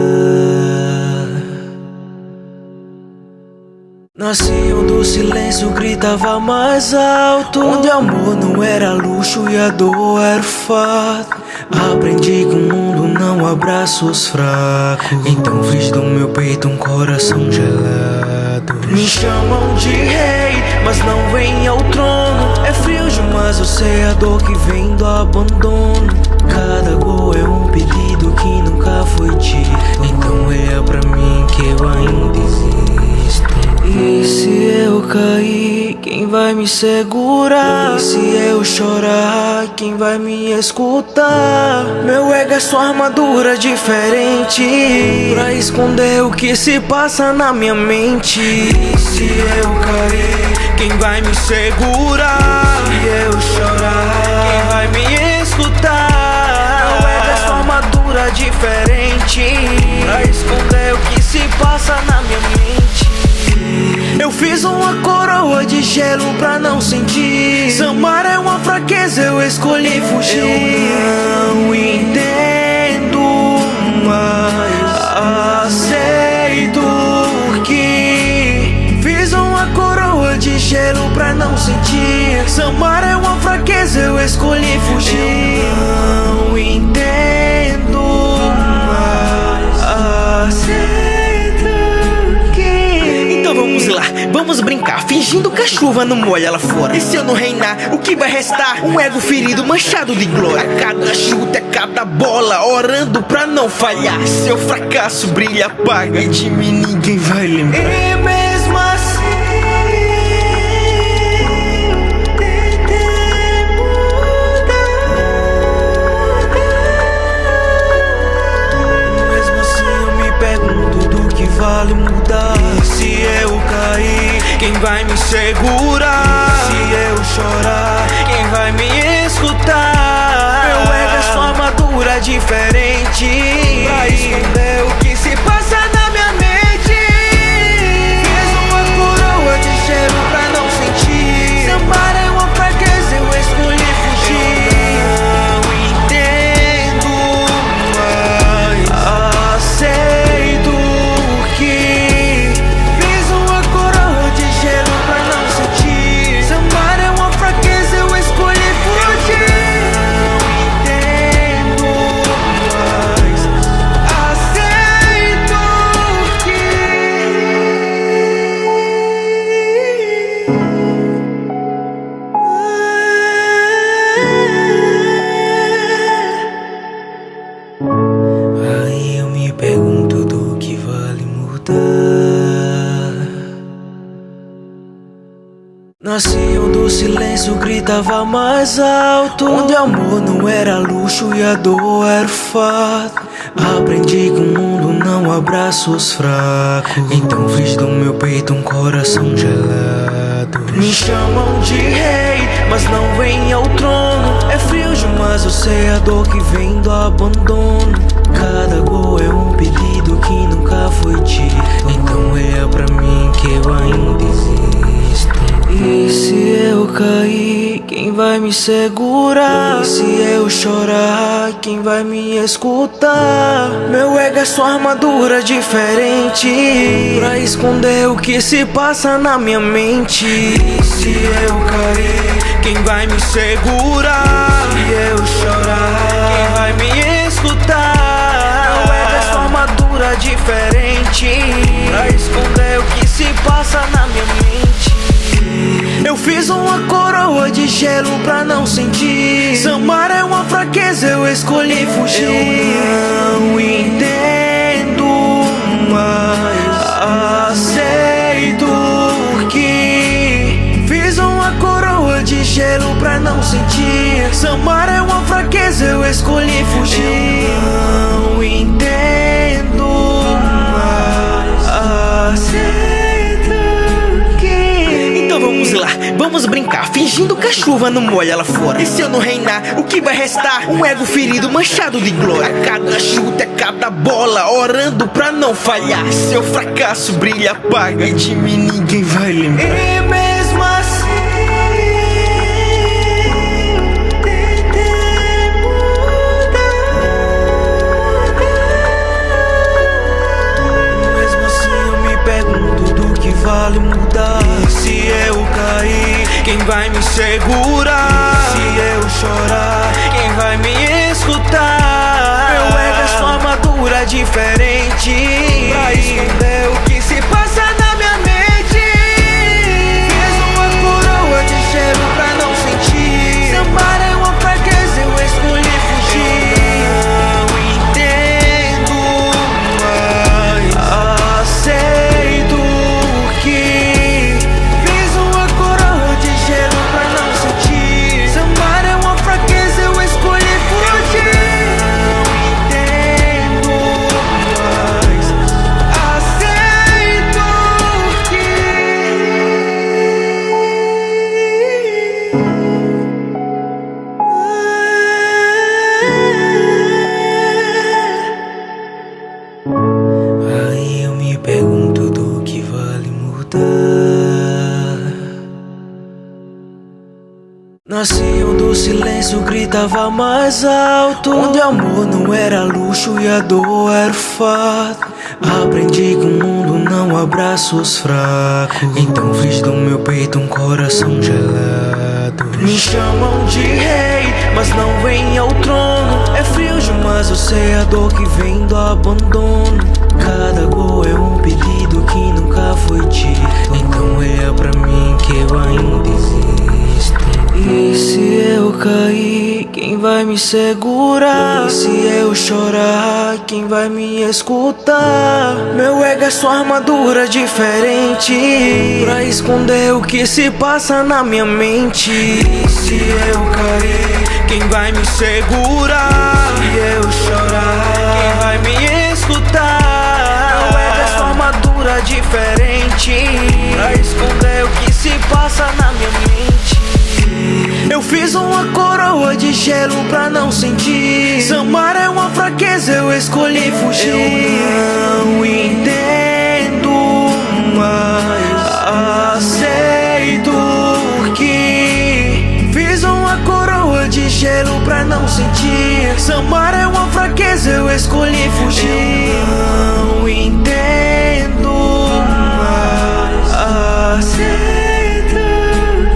Nasci onde o silêncio gritava mais alto, onde amor não era luxo e a dor era fato. Aprendi que o mundo não abraça os fracos, então fiz do meu peito um coração gelado. Me chamam de rei, mas não vem ao trono. É frio demais, eu sei a dor que vem do abandono. Cada gol é um pedido que nunca foi dito, então olha pra mim que eu ainda existo. E se eu cair, quem vai me segurar? E se eu chorar, quem vai me escutar? Meu ego é sua armadura diferente pra esconder o que se passa na minha mente. E se eu cair, quem vai me segurar? Se eu chorar, quem vai me escutar? Meu ego é sua armadura diferente pra esconder o que se passa na minha mente. Eu fiz uma coroa de gelo pra não sentir. Se amar é uma fraqueza, eu escolhi fugir. Eu não entendo, mas aceito que fiz uma coroa de gelo pra não sentir. Se amar é uma fraqueza, eu escolhi fugir. Eu não entendo, mas aceito. Então vamos lá, vamos brincar, fingindo que a chuva não molha lá fora. E se eu não reinar, o que vai restar? Um ego ferido, manchado de glória. A cada chute, a cada bola, orando pra não falhar. Se eu fracasso, brilha, apaga, e de mim ninguém vai lembrar. E mesmo assim eu tentei mudar. Mesmo assim eu me pergunto do que vale mudar. Se eu cair, quem vai me segurar? Se eu chorar, quem vai me escutar? Meu ego é sua armadura diferente pra esconder o que se passa na minha mente. Fiz uma coroa de gelo pra não sentir. Se amar é uma fraqueza, eu escolhi fugir. Eu não entendo, mas aceito que fiz uma coroa de gelo pra não sentir. Se amar é uma fraqueza, eu escolhi fugir. Eu não entendo, mas aceito que aí eu me pergunto do que vale mudar. Nasci onde o silêncio gritava mais alto, onde amor não era luxo e a dor era fato. Aprendi que o mundo não abraça os fracos, então fiz do meu peito um coração gelado. Me chamam de rei, mas não vem ao trono. É frio demais, eu sei a dor que vem do abandono. Cada gol é um pedido que nunca foi dito, então olha pra mim que eu ainda existo. E se eu cair, quem vai me segurar? E se eu chorar, quem vai me escutar? Meu ego é sua armadura diferente pra esconder o que se passa na minha mente. E se eu cair, quem vai me segurar? Se eu chorar, quem vai me escutar? Meu ego é sua armadura diferente pra esconder o que se passa na minha mente. Eu fiz uma coroa de gelo pra não sentir. Se amar é uma fraqueza eu escolhi fugir. Eu não entendo mais. Aceito que fiz uma coroa de gelo pra não sentir. Se amar é uma fraqueza eu escolhi fugir. Eu não entendo mais. Aceito que... Então vamos lá, vamos brincar, fingindo que a chuva não molha lá fora. E se eu não reinar, o que vai restar? Um ego ferido, manchado de glória. A cada chute, a cada bola, orando pra não falhar. Seu fracasso brilha, apaga, e de mim ninguém vai lembrar. E mesmo assim eu tentei mudar. Mesmo assim eu me pergunto do que vale mudar. E se eu cair, quem vai me segurar? Se eu chorar, quem vai me escutar? Meu ego é sua armadura diferente pra esconder o que se passa na minha mente. Fiz uma coroa de gelo pra não sentir. Se amar é uma fraqueza eu escolhi fugir. Eu não entendo mais. Aceito que fiz uma coroa de gelo pra não sentir. Se amar é uma fraqueza eu escolhi fugir. Eu não entendo mais. Aceito Aí eu me pergunto do que vale mudar. Nasci onde o silêncio gritava mais alto, onde amor não era luxo e a dor era o fato. Aprendi que o mundo não abraça os fracos, então fiz do meu peito um coração gelado. Me chamam de rei, mas não vem ao trono. É frio demais, eu sei a dor que vem do abandono. Cada gol é um pedido que nunca foi dito, então olha pra mim que eu ainda existo. E se eu cair, quem vai me segurar? E se eu chorar, quem vai me escutar? Meu ego é sua armadura diferente pra esconder o que se passa na minha mente. E se eu cair, quem vai me segurar? Se eu chorar, quem vai me escutar? Meu ego é sua armadura diferente pra esconder o que se passa na minha mente. Eu fiz uma coroa de gelo pra não sentir. Se amar é uma fraqueza eu escolhi fugir. Eu não entendo mais. Aceito que fiz uma coroa de gelo pra não sentir. Se amar é uma fraqueza eu escolhi fugir. Eu não entendo mais. Aceito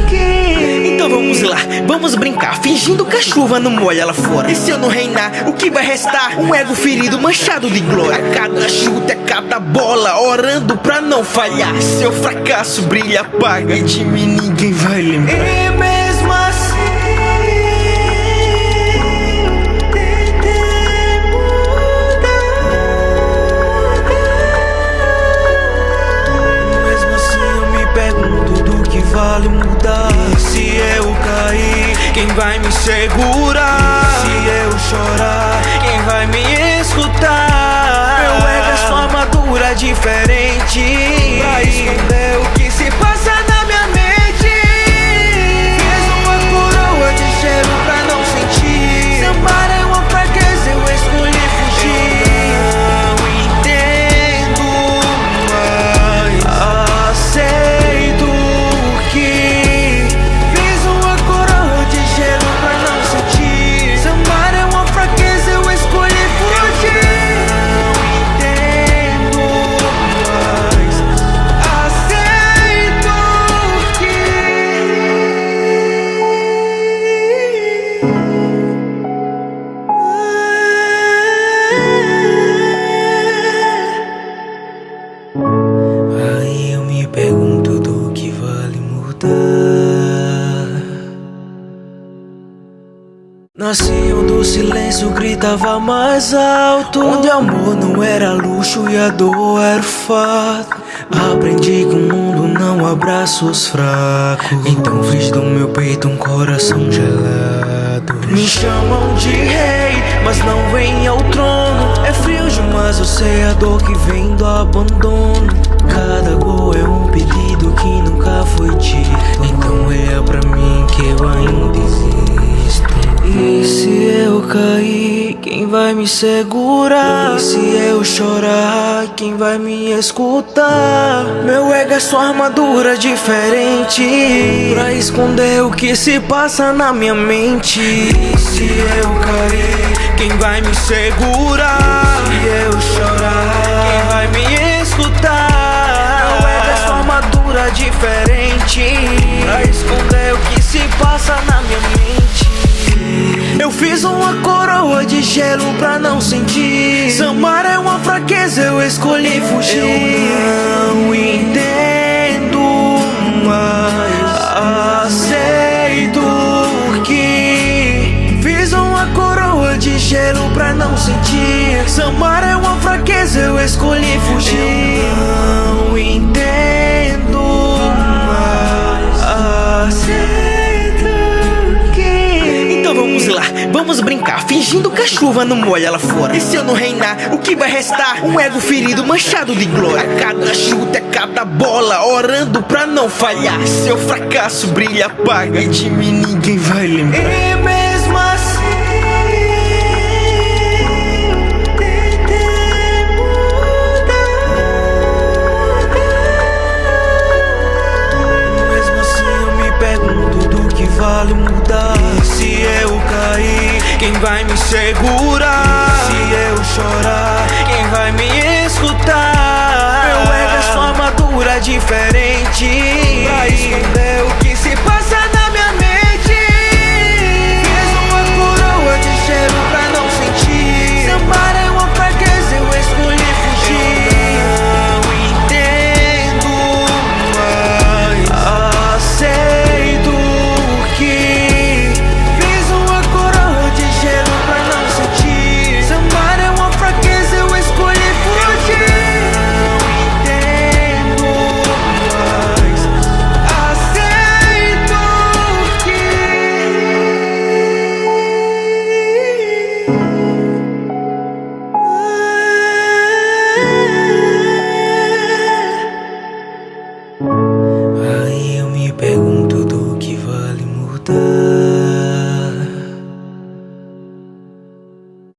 que... Então vamos lá, vamos brincar, fingindo que a chuva não molha lá fora. E se eu não reinar, o que vai restar? Um ego ferido, manchado de glória. A cada chute, a cada bola, orando pra não falhar. Seu fracasso brilha, apaga, e de mim ninguém vai lembrar. E mesmo assim eu tentei mudar. Mesmo assim eu me pergunto do que vale mudar. E se eu cair, quem vai me segurar? Se eu chorar, quem vai me escutar? Meu ego é sua armadura diferente pra esconder o que se passa na minha mente. Fiz uma coroa de gelo pra não sentir. Se amar é uma fraqueza eu escolhi fugir. Eu não entendo mais. Aceito que fiz uma coroa de gelo pra não sentir. Se amar é uma fraqueza eu escolhi fugir. Eu não entendo mais. Aceito Nasci onde o silêncio gritava mais alto, onde amor não era luxo e a dor era fato. Aprendi que o mundo não abraça os fracos, então fiz do meu peito um coração gelado. Me chamam de rei, mas não vem ao trono. É frio demais, eu sei a dor que vem do abandono. Cada gol é um pedido que nunca foi dito, então olha pra mim que eu ainda existo. E se eu cair, quem vai me segurar? E se eu chorar, quem vai me escutar? Meu ego é sua armadura diferente pra esconder o que se passa na minha mente. E se eu cair, quem vai me segurar? Se eu chorar, quem vai me escutar? Meu ego é sua armadura diferente pra esconder o que se passa na minha mente. Eu fiz uma coroa de gelo pra não sentir. Samar é uma fraqueza, eu escolhi fugir. Eu não entendo, mas aceito que fiz uma coroa de gelo pra não sentir. Samar é uma fraqueza, eu escolhi fugir. Eu não entendo, mas aceito. Vamos lá, vamos brincar, fingindo que a chuva não molha lá fora. E se eu não reinar, o que vai restar? Um ego ferido, manchado de glória. A cada chute é cada bola, orando pra não falhar. Seu fracasso brilha, apaga, e de mim ninguém vai lembrar. E mesmo assim eu tentei mudar. Mesmo assim eu me pergunto do que vale mudar. Se eu cair, quem vai me segurar? Se eu chorar, quem vai me escutar? Meu ego é sua armadura diferente pra esconder o que se passa na minha mente. Fiz uma coroa de gelo pra não sentir. Se amar é uma fraqueza, eu escolhi fugir. Eu não entendo, mas aceito que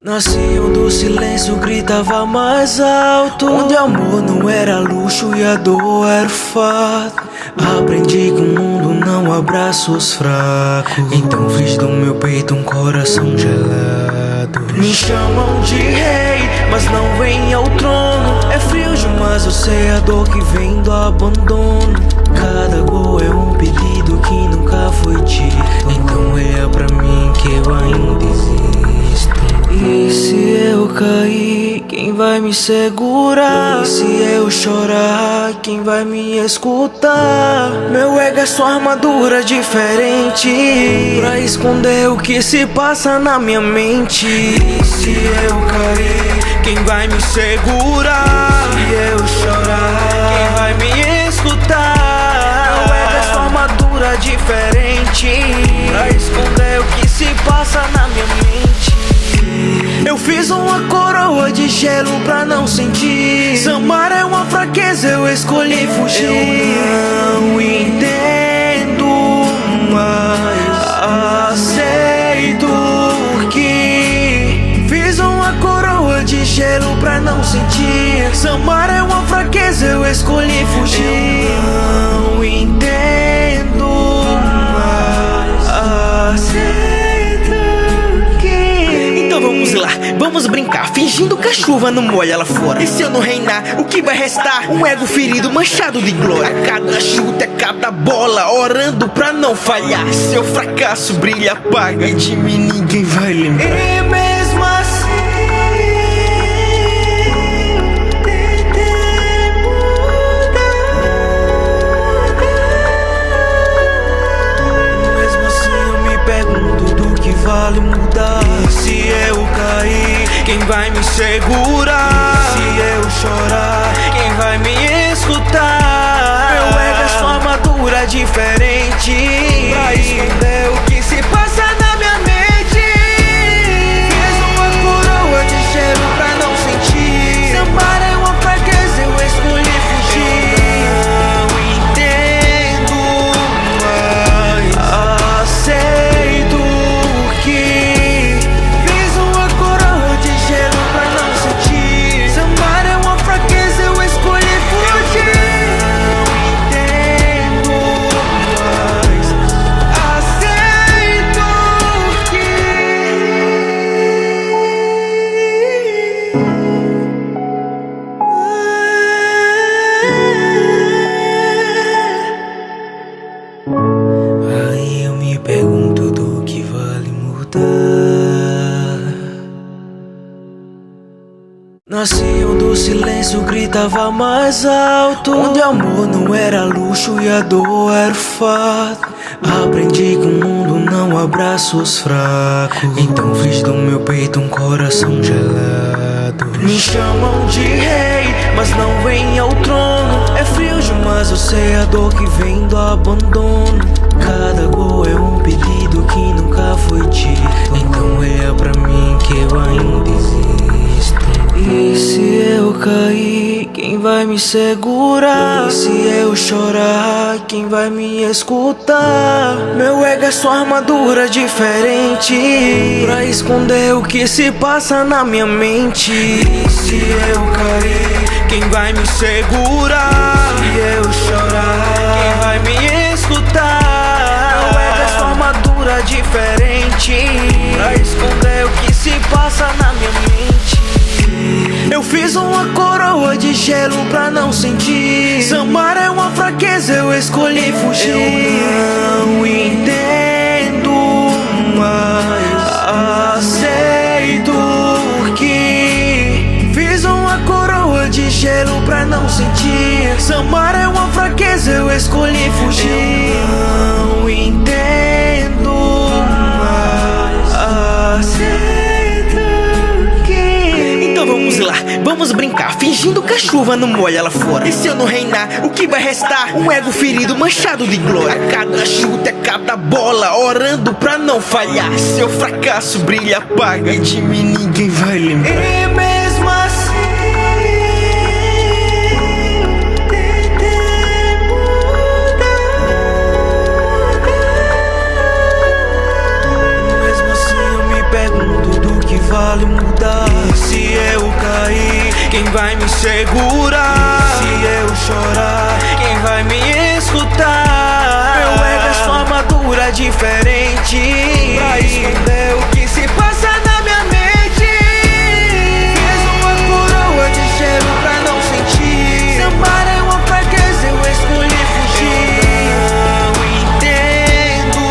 nasci onde o silêncio gritava mais alto, onde amor não era luxo e a dor era fato. Aprendi que o mundo não abraça os fracos, então fiz do meu peito um coração gelado. Me chamam de rei, mas não vem ao trono. É frio demais, eu sei a dor que vem do abandono. Cada gol é um pedido que nunca foi dito, então olha pra mim que eu ainda existo. E se eu cair, quem vai me segurar? E se eu chorar, quem vai me escutar? Meu ego é sua armadura diferente pra esconder o que se passa na minha mente. E se eu cair, quem vai me segurar? Se eu chorar, quem vai me escutar? Meu ego é sua armadura diferente pra esconder o que se passa na minha mente. Eu fiz uma coroa de gelo pra não sentir. Samar é uma fraqueza, eu escolhi fugir. Eu não entendo, mas aceito que fiz uma coroa de gelo pra não sentir. Samar é uma fraqueza, eu escolhi fugir. Eu não entendo, mas aceito. Vamos lá, vamos brincar, fingindo que a chuva não molha lá fora. E se eu não reinar, o que vai restar? Um ego ferido, manchado de glória. A cada chute é cada bola, orando pra não falhar. Seu fracasso brilha, apaga, e de mim ninguém vai lembrar. E mesmo assim eu tentei mudar. Mesmo assim eu me pergunto do que vale mudar. vai me segurar? Se eu chorar, quem vai me escutar? Meu ego é só armadura diferente pra esconder o que se passa na minha mente. Fiz uma coroa de gelo pra não sentir. Sambar é uma fraqueza, eu escolhi fugir. Eu não entendo, mas aceito que fiz uma coroa de gelo pra não sentir. Sambar é uma fraqueza, eu escolhi fugir. Aí eu me pergunto do que vale mudar. Nasci onde o silêncio gritava mais alto, onde amor não era luxo e a dor era o fato. Aprendi que o mundo não abraça os fracos, então fiz do meu peito um coração gelado. Me chamam de rei, mas não vem ao trono. É frio demais, eu sei a dor que vem do abandono. Cada gol é um pedido que nunca foi dito, então olha pra mim que eu ainda existo. E se eu cair, quem vai me segurar? E se eu chorar, quem vai me escutar? Meu ego é só armadura diferente pra esconder o que se passa na minha mente. E se eu cair, quem vai me segurar? Se eu chorar, quem vai me escutar? Meu ego é só armadura diferente pra esconder o que se passa na minha mente. Eu fiz uma coroa de gelo pra não sentir. Sambar é uma fraqueza, eu escolhi fugir. Eu não entendo, mas aceito que fiz uma coroa de gelo pra não sentir. Sambar é uma fraqueza, eu escolhi fugir. Eu não entendo, mas aceito. Então vamos lá, vamos brincar, fingindo que a chuva não molha lá fora. E se eu não reinar, o que vai restar? Um ego ferido, manchado de glória. A cada chute, a cada bola, orando pra não falhar. Seu fracasso brilha, apaga, e de mim ninguém vai lembrar. E mesmo assim vale mudar. E se eu cair, quem vai me segurar? Se eu chorar, quem vai me escutar? Meu ego é só armadura diferente pra esconder o que se passa na minha mente. Fiz uma coroa de gelo pra não sentir. Sambar é uma fraqueza, eu escolhi fugir. Eu não entendo,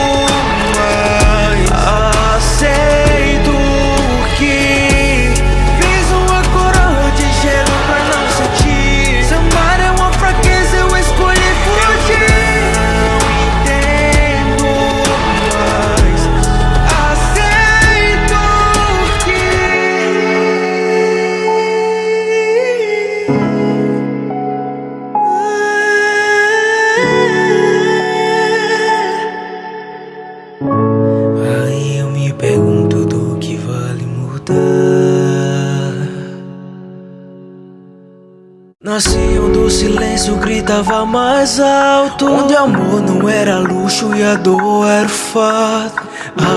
mas aceito que fiz uma coroa de gelo pra não sentir. Sambar é uma fraqueza, eu escolhi fugir. Não entendo, mas aceito Aí eu me pergunto do que vale mudar. Nasci onde o silêncio gritava mais alto, onde amor não era luxo e a dor era o fato.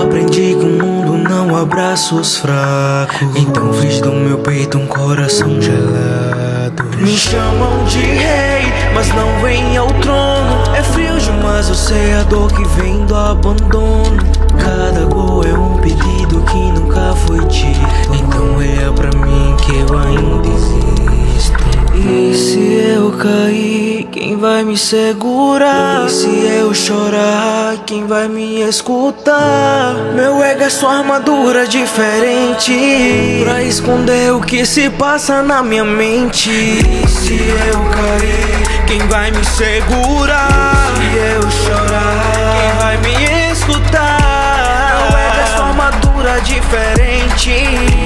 Aprendi que o mundo não abraça os fracos, então fiz do meu peito um coração gelado. Me chamam de rei, mas não vem ao trono. É frio demais, eu sei a dor que vem do abandono. Cada gol é um pedido que nunca foi dito, então olha pra mim que eu ainda existo. E se eu cair, quem vai me segurar? E se eu chorar, quem vai me escutar? Meu ego é só armadura diferente pra esconder o que se passa na minha mente. E se eu cair, quem vai me segurar? Se eu chorar, quem vai me escutar? Meu ego é só armadura diferente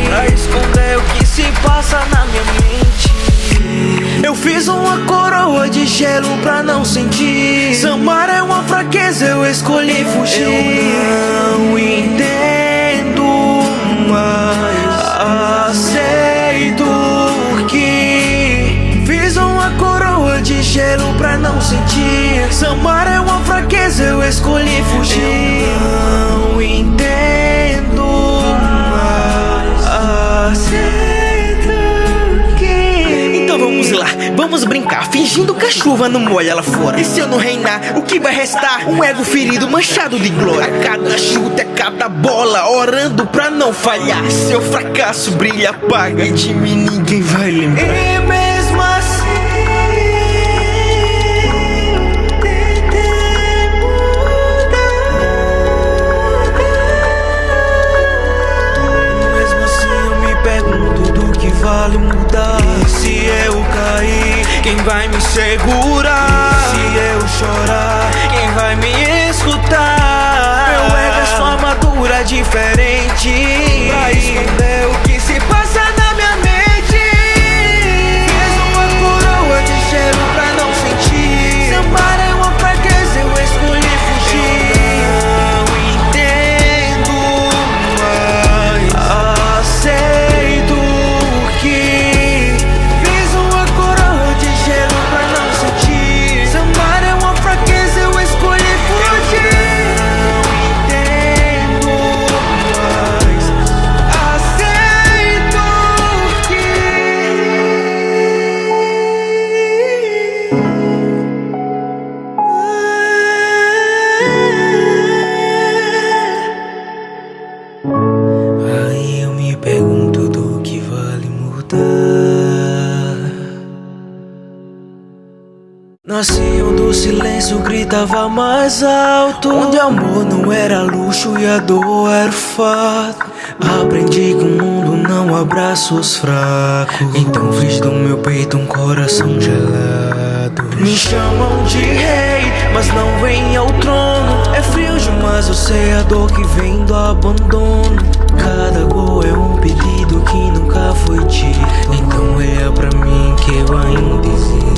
pra esconder o que Eu fiz uma coroa de gelo pra não sentir. Samar é uma fraqueza, eu escolhi fugir. Eu não entendo, mas aceito que fiz uma coroa de gelo pra não sentir. Samar é uma fraqueza, eu escolhi fugir. Eu não entendo, mas aceito que... Então vamos lá, vamos brincar, fingindo que a chuva não molha lá fora. E se eu não reinar, o que vai restar? Um ego ferido, manchado de glória. A cada chute, a cada bola, orando pra não falhar. Se eu fracasso, brilha, apaga, e de mim ninguém vai lembrar. E mesmo assim vale mudar. Se eu cair, quem vai me segurar? Se eu chorar, quem vai me escutar? Meu ego é sua armadura diferente pra esconder o que se passa na minha mente. Fiz uma coroa de gelo pra não sentir. Samar é uma fraqueza, eu escolhi fugir. Eu não entendo, mas aceito que fiz uma coroa de gelo pra não sentir. Samar é uma fraqueza, eu escolhi fugir. Não entendo, mas aceito que... Aí eu me pergunto do que vale mudar. Nasci onde o silêncio gritava mais alto, onde amor não era luxo e a dor era o fato. Aprendi que o mundo não abraça os fracos, então fiz do meu peito um coração gelado. Me chamam de rei, mas não vem ao trono. É frio demais, eu sei a dor que vem do abandono. Cada gol é um pedido que nunca foi dito, então olha pra mim que eu ainda existo.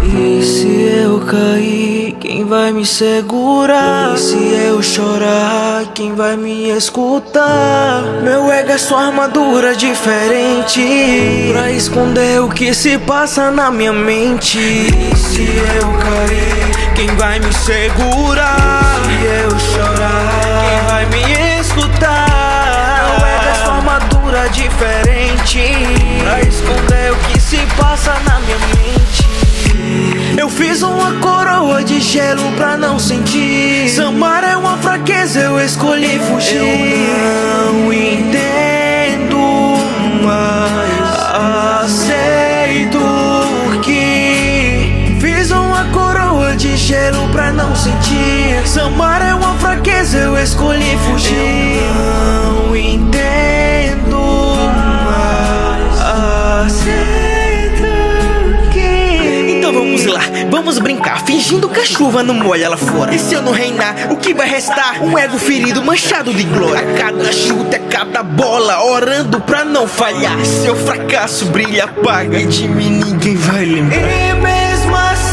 E se eu cair, quem vai me segurar? E se eu chorar, quem vai me escutar? Meu ego é sua armadura diferente pra esconder o que se passa na minha mente. E se eu cair, quem vai me segurar? Se eu chorar, quem vai me escutar? Meu ego é sua armadura diferente pra esconder o que se passa na minha mente. Eu fiz uma coroa de gelo pra não sentir. Samar é uma fraqueza, eu escolhi fugir. Eu não entendo, mas aceito que fiz uma coroa de gelo pra não sentir. Samar é uma fraqueza, eu escolhi fugir. Eu não entendo, mas aceito. Então vamos lá, vamos brincar, fingindo que a chuva não molha lá fora. E se eu não reinar, o que vai restar? Um ego ferido, manchado de glória. A cada chute, a cada bola, orando pra não falhar. Se eu fracasso, brilha, apaga, e de mim ninguém vai lembrar. E mesmo assim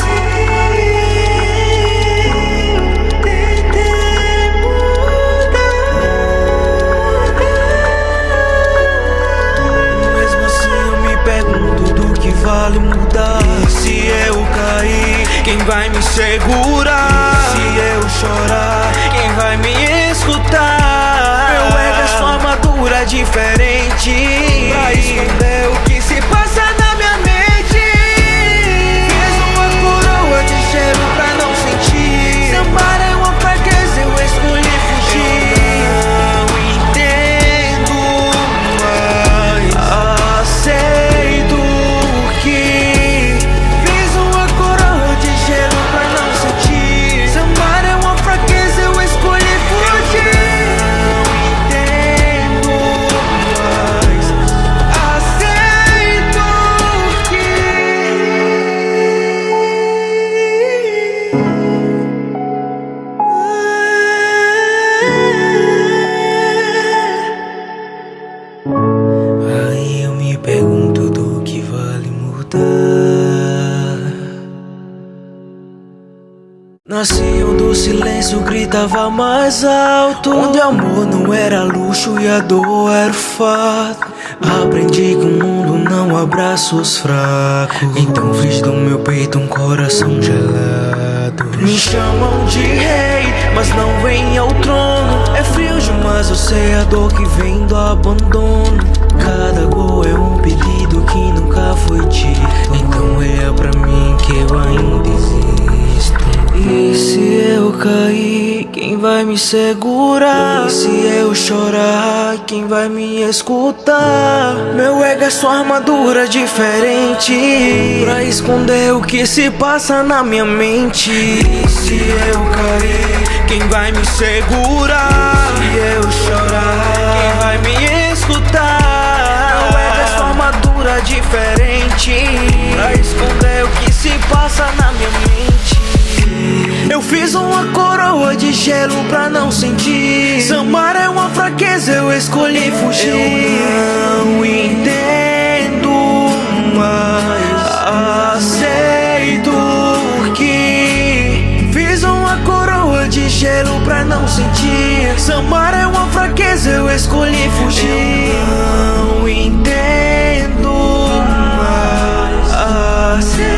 vale mudar. Se eu cair, quem vai me segurar? Se eu chorar, quem vai me escutar? Meu ego é sua armadura diferente pra esconder o que se passa na minha mente. silêncio gritava mais alto, onde amor não era luxo e a dor era o fato. Aprendi que o mundo não abraça os fracos, então fiz do meu peito um coração gelado. Me chamam de rei, mas não vem ao trono. É frio demais, eu sei a dor que vem do abandono. Cada gol é um pedido que nunca foi dito, então é pra mim que eu ainda existo. E se eu cair, quem vai me segurar? E se eu chorar, quem vai me escutar? Meu ego é sua armadura diferente pra esconder o que se passa na minha mente. E se eu cair, quem vai me segurar? Se eu chorar, quem vai me escutar? Meu ego é sua armadura diferente pra esconder o que se passa na minha mente. Eu fiz uma coroa de gelo pra não sentir. Samar é uma fraqueza, eu escolhi fugir. Eu não entendo, mas aceito que fiz uma coroa de gelo pra não sentir. Samar é uma fraqueza, eu escolhi fugir. Eu não entendo, mas aceito.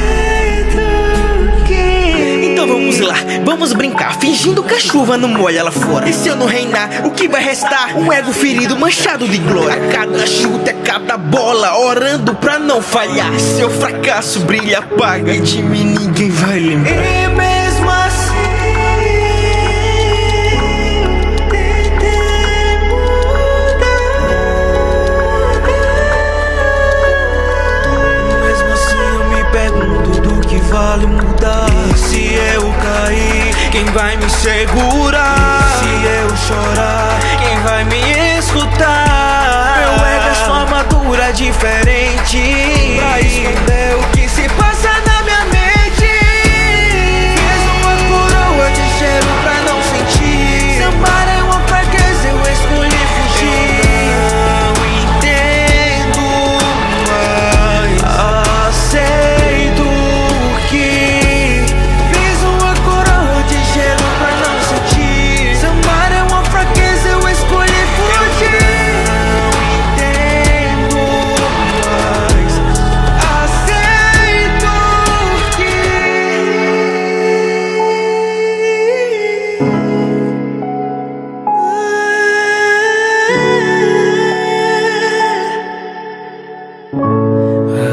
Vamos lá, vamos brincar, fingindo que a chuva não molha lá fora. E se eu não reinar, o que vai restar? Um ego ferido, manchado de glória. A cada chute, a cada bola, orando pra não falhar. Seu fracasso brilha, apaga, e de mim ninguém vai lembrar. E mesmo assim vale mudar. Se eu cair, quem vai me segurar? Se eu chorar, quem vai me escutar? Meu ego é sua armadura diferente pra esconder o que se passa na minha mente. Fiz uma coroa de gelo pra não sentir. Samar é uma fraqueza, eu escolhi fugir. Eu não entendo, mas aceito. Fiz uma coroa de gelo pra não sentir. Samar é uma fraqueza, eu escolhi fugir. Não entendo, mas aceito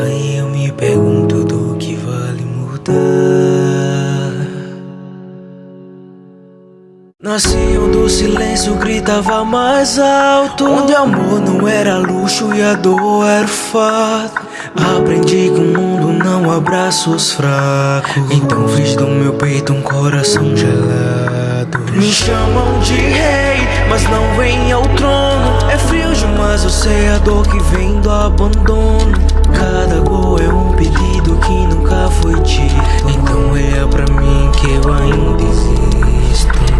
Aí eu me pergunto do que vale mudar. Nasci onde o silêncio gritava mais alto, onde amor não era luxo e a dor era o fato. Aprendi que o mundo não abraça os fracos, então fiz do meu peito um coração gelado. Me chamam de rei, mas não vem ao trono. É frio demais, eu sei a dor que vem do abandono. Cada gol é um pedido que nunca foi dito, então é pra mim que eu ainda existo.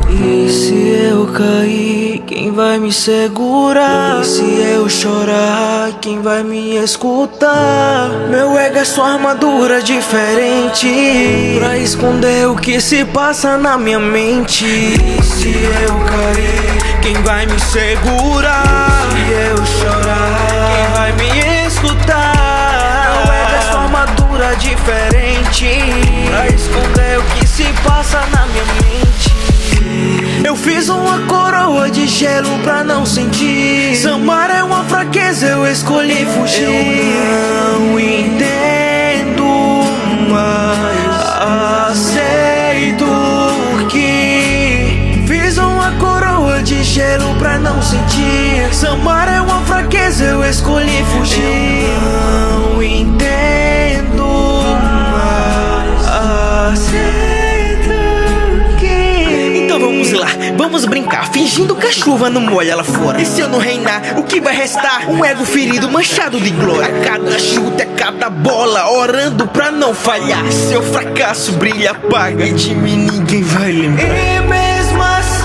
E se eu cair, quem vai me segurar? E se eu chorar, quem vai me escutar? Meu ego é sua armadura diferente pra esconder o que se passa na minha mente. E se eu cair, quem vai me segurar? Se eu chorar, quem vai me escutar? Meu ego é sua armadura diferente pra esconder o que se passa na minha mente. Eu fiz uma coroa de gelo pra não sentir. Samar é uma fraqueza, eu escolhi fugir. Eu não entendo, mas aceito que fiz uma coroa de gelo pra não sentir. Samar é uma fraqueza, eu escolhi fugir. Eu não entendo, mas aceito. Vamos lá, vamos brincar, fingindo que a chuva não molha lá fora. E se eu não reinar, o que vai restar? Um ego ferido, manchado de glória. A cada chute, a cada bola, orando pra não falhar. Seu fracasso brilha, apaga, e de mim ninguém vai lembrar. E mesmo assim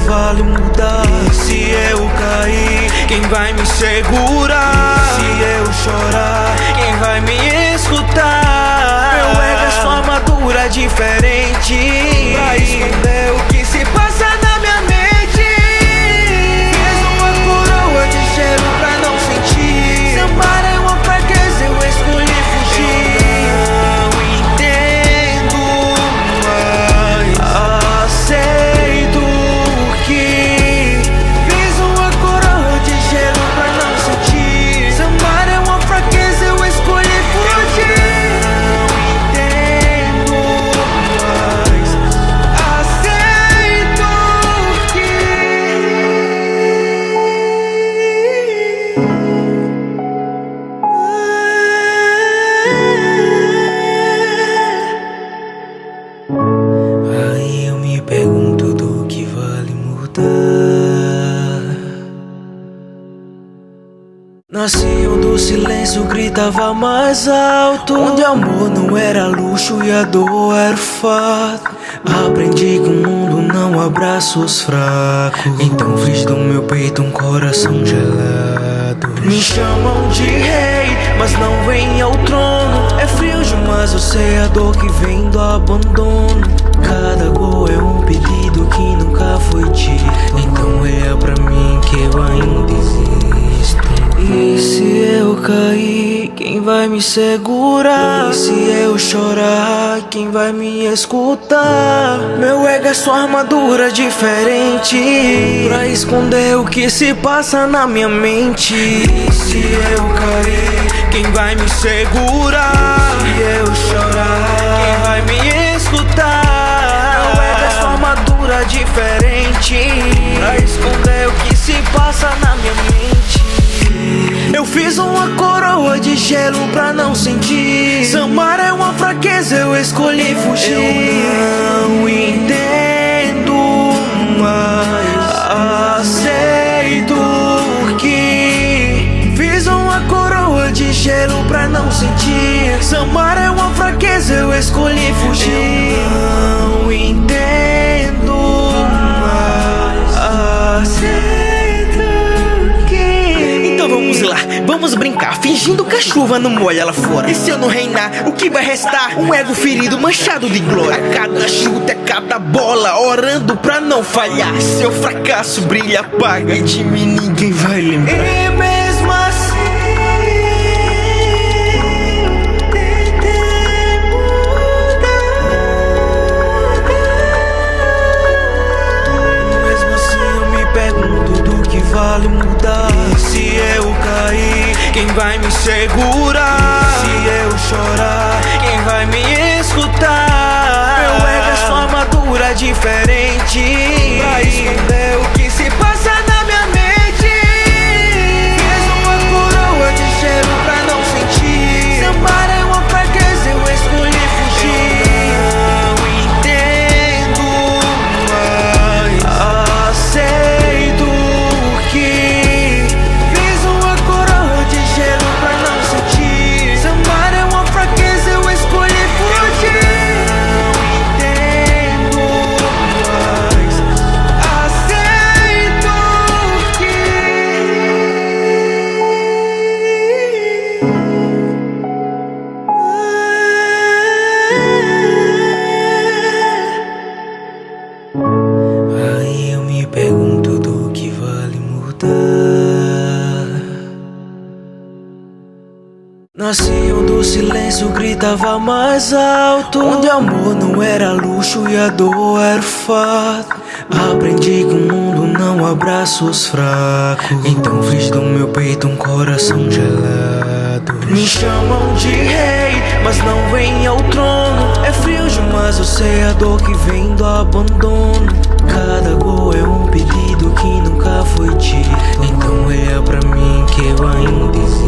vale mudar. Se eu diferente pra esconder o que se passa na minha mente. Fiz uma coroa de gelo pra não sentir. Se amar é uma fraqueza, eu escolhi fugir. Eu não entendo, mas aceito que fiz uma coroa de gelo pra não sentir. Se amar é uma fraqueza, eu escolhi fugir. Aí eu me pergunto do que vale mudar. Nasci onde o silêncio gritava mais alto, onde amor não era luxo e a dor era fato. Aprendi que o mundo não abraça os fracos, então fiz do meu peito um coração gelado. Me chamam de rei, mas não vem ao trono. É frio demais, eu sei a dor que vem do abandono. Cada gol é um pedido que nunca foi dito, então é pra mim que eu ainda existo. E se eu cair, quem vai me segurar? E se eu chorar, quem vai me escutar? Meu ego é sua armadura diferente pra esconder o que se passa na minha mente. E se eu cair, quem vai me segurar? Se eu chorar, quem vai me escutar? Meu ego é sua armadura diferente pra esconder o que se passa na minha mente. Eu fiz uma coroa de gelo pra não sentir. Se amar é uma fraqueza, eu escolhi fugir. Eu não entendo, mas aceito que fiz uma coroa de gelo pra não sentir. Se amar é uma fraqueza, eu escolhi fugir. Eu não entendo, mas aceito. Vamos lá, vamos brincar, fingindo que a chuva não molha lá fora. E se eu não reinar, o que vai restar? Um ego ferido, manchado de glória. A cada chute, a cada bola, orando pra não falhar. Se eu fracasso, brilha, apaga, e de mim ninguém vai lembrar. E mesmo assim vale mudar. Se eu cair, quem vai me segurar? Se eu chorar, quem vai me escutar? Meu ego é sua armadura diferente pra esconder o que se passa na minha mente. Fiz uma coroa de gelo pra não sentir. Se amar é uma fraqueza, eu escolhi fugir. Eu não entendo, mas aceito. Fiz uma coroa de gelo pra não sentir. Se amar é uma fraqueza, eu escolhi fugir. Não entendo, mas aceito que aí eu me pergunto do que vale mudar. Nasci onde o silêncio gritava mais alto, onde amor não era luxo e a dor era fato. Aprendi que o mundo não abraça os fracos, então fiz do meu peito um coração gelado. Me chamam de rei, mas não vem ao trono. É frio demais, eu sei a dor que vem do abandono. Cada gol é um pedido que nunca foi dito, então é pra mim que eu ainda existo.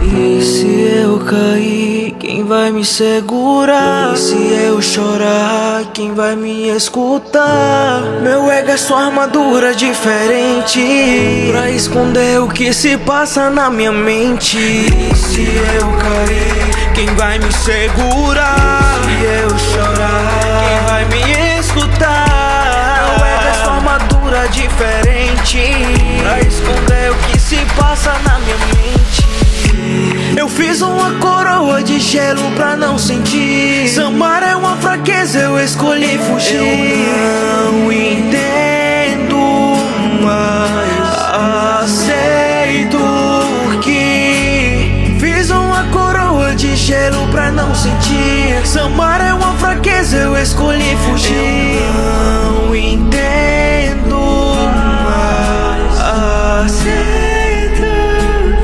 E se eu cair, quem vai me segurar? E se eu chorar, quem vai me escutar? Meu ego é sua armadura diferente pra esconder o que se passa na minha mente. E se eu cair, quem vai me segurar? Se eu chorar, quem vai me escutar? Meu ego é sua armadura diferente pra esconder o que se passa na minha mente. Eu fiz uma coroa coroa de gelo pra não sentir. Samar é uma fraqueza, eu escolhi fugir. Eu não entendo, mas aceito que fiz uma coroa de gelo pra não sentir. Samar é uma fraqueza, eu escolhi fugir. Eu não entendo, mas aceito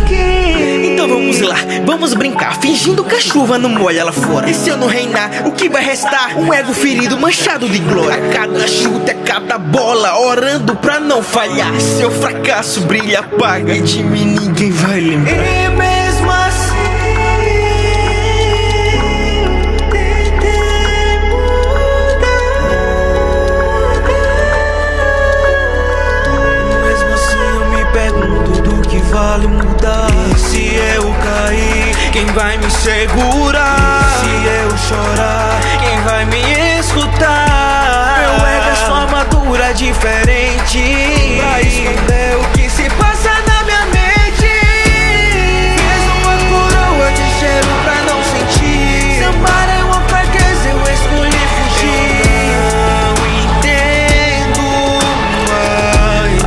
que... Então vamos lá, vamos brincar, fingindo que a chuva não molha lá fora. E se eu não reinar, o que vai restar? Um ego ferido, manchado de glória. A cada chute, a cada bola, orando pra não falhar. Seu fracasso brilha, apaga, e de mim ninguém vai lembrar. E mesmo assim pergunto do que vale mudar. E se eu cair, quem vai me segurar? E se eu chorar, quem vai me escutar? Meu ego é sua armadura diferente pra esconder o que se passa na minha mente. Fiz uma coroa de gelo pra não sentir. Samar é uma fraqueza, eu escolhi fugir. Eu não entendo, mas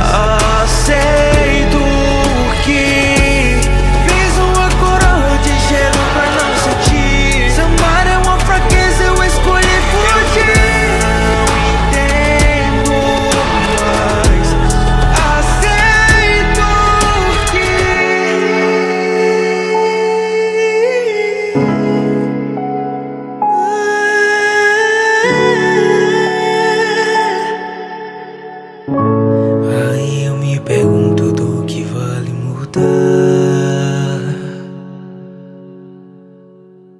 aceito que fiz uma coroa de gelo pra não sentir. Samar é uma fraqueza, eu escolhi fugir. Não entendo, mas aceito Aí eu me pergunto do que vale mudar.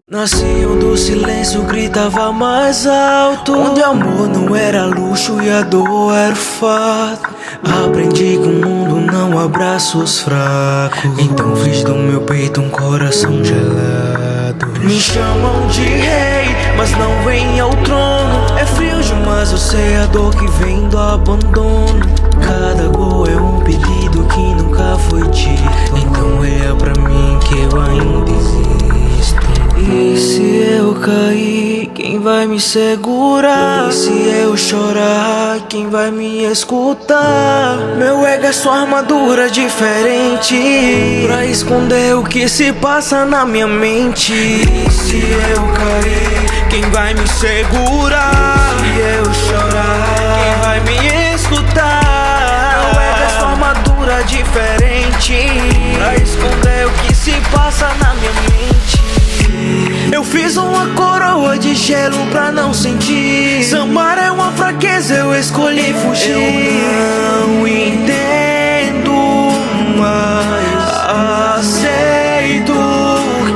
Nasci onde o silêncio gritava mais alto, onde amor não era luxo e a dor era o fato. Aprendi que o mundo não abraça os fracos, então fiz do meu peito um coração gelado. Me chamam de rei, mas não vem ao trono. É frio demais, eu sei a dor que vem do abandono. Cada gol é um pedido que nunca foi dito, então olha pra mim que eu ainda existo. E se eu cair, quem vai me segurar? E se eu chorar, quem vai me escutar? Meu ego é sua armadura diferente pra esconder o que se passa na minha mente. E se eu cair, quem vai me segurar? Se eu chorar, quem vai me escutar? Meu ego é sua armadura diferente pra esconder o que se passa na minha mente. Eu fiz uma coroa de gelo pra não sentir. Samar é uma fraqueza, eu escolhi fugir. Eu não entendo, mas aceito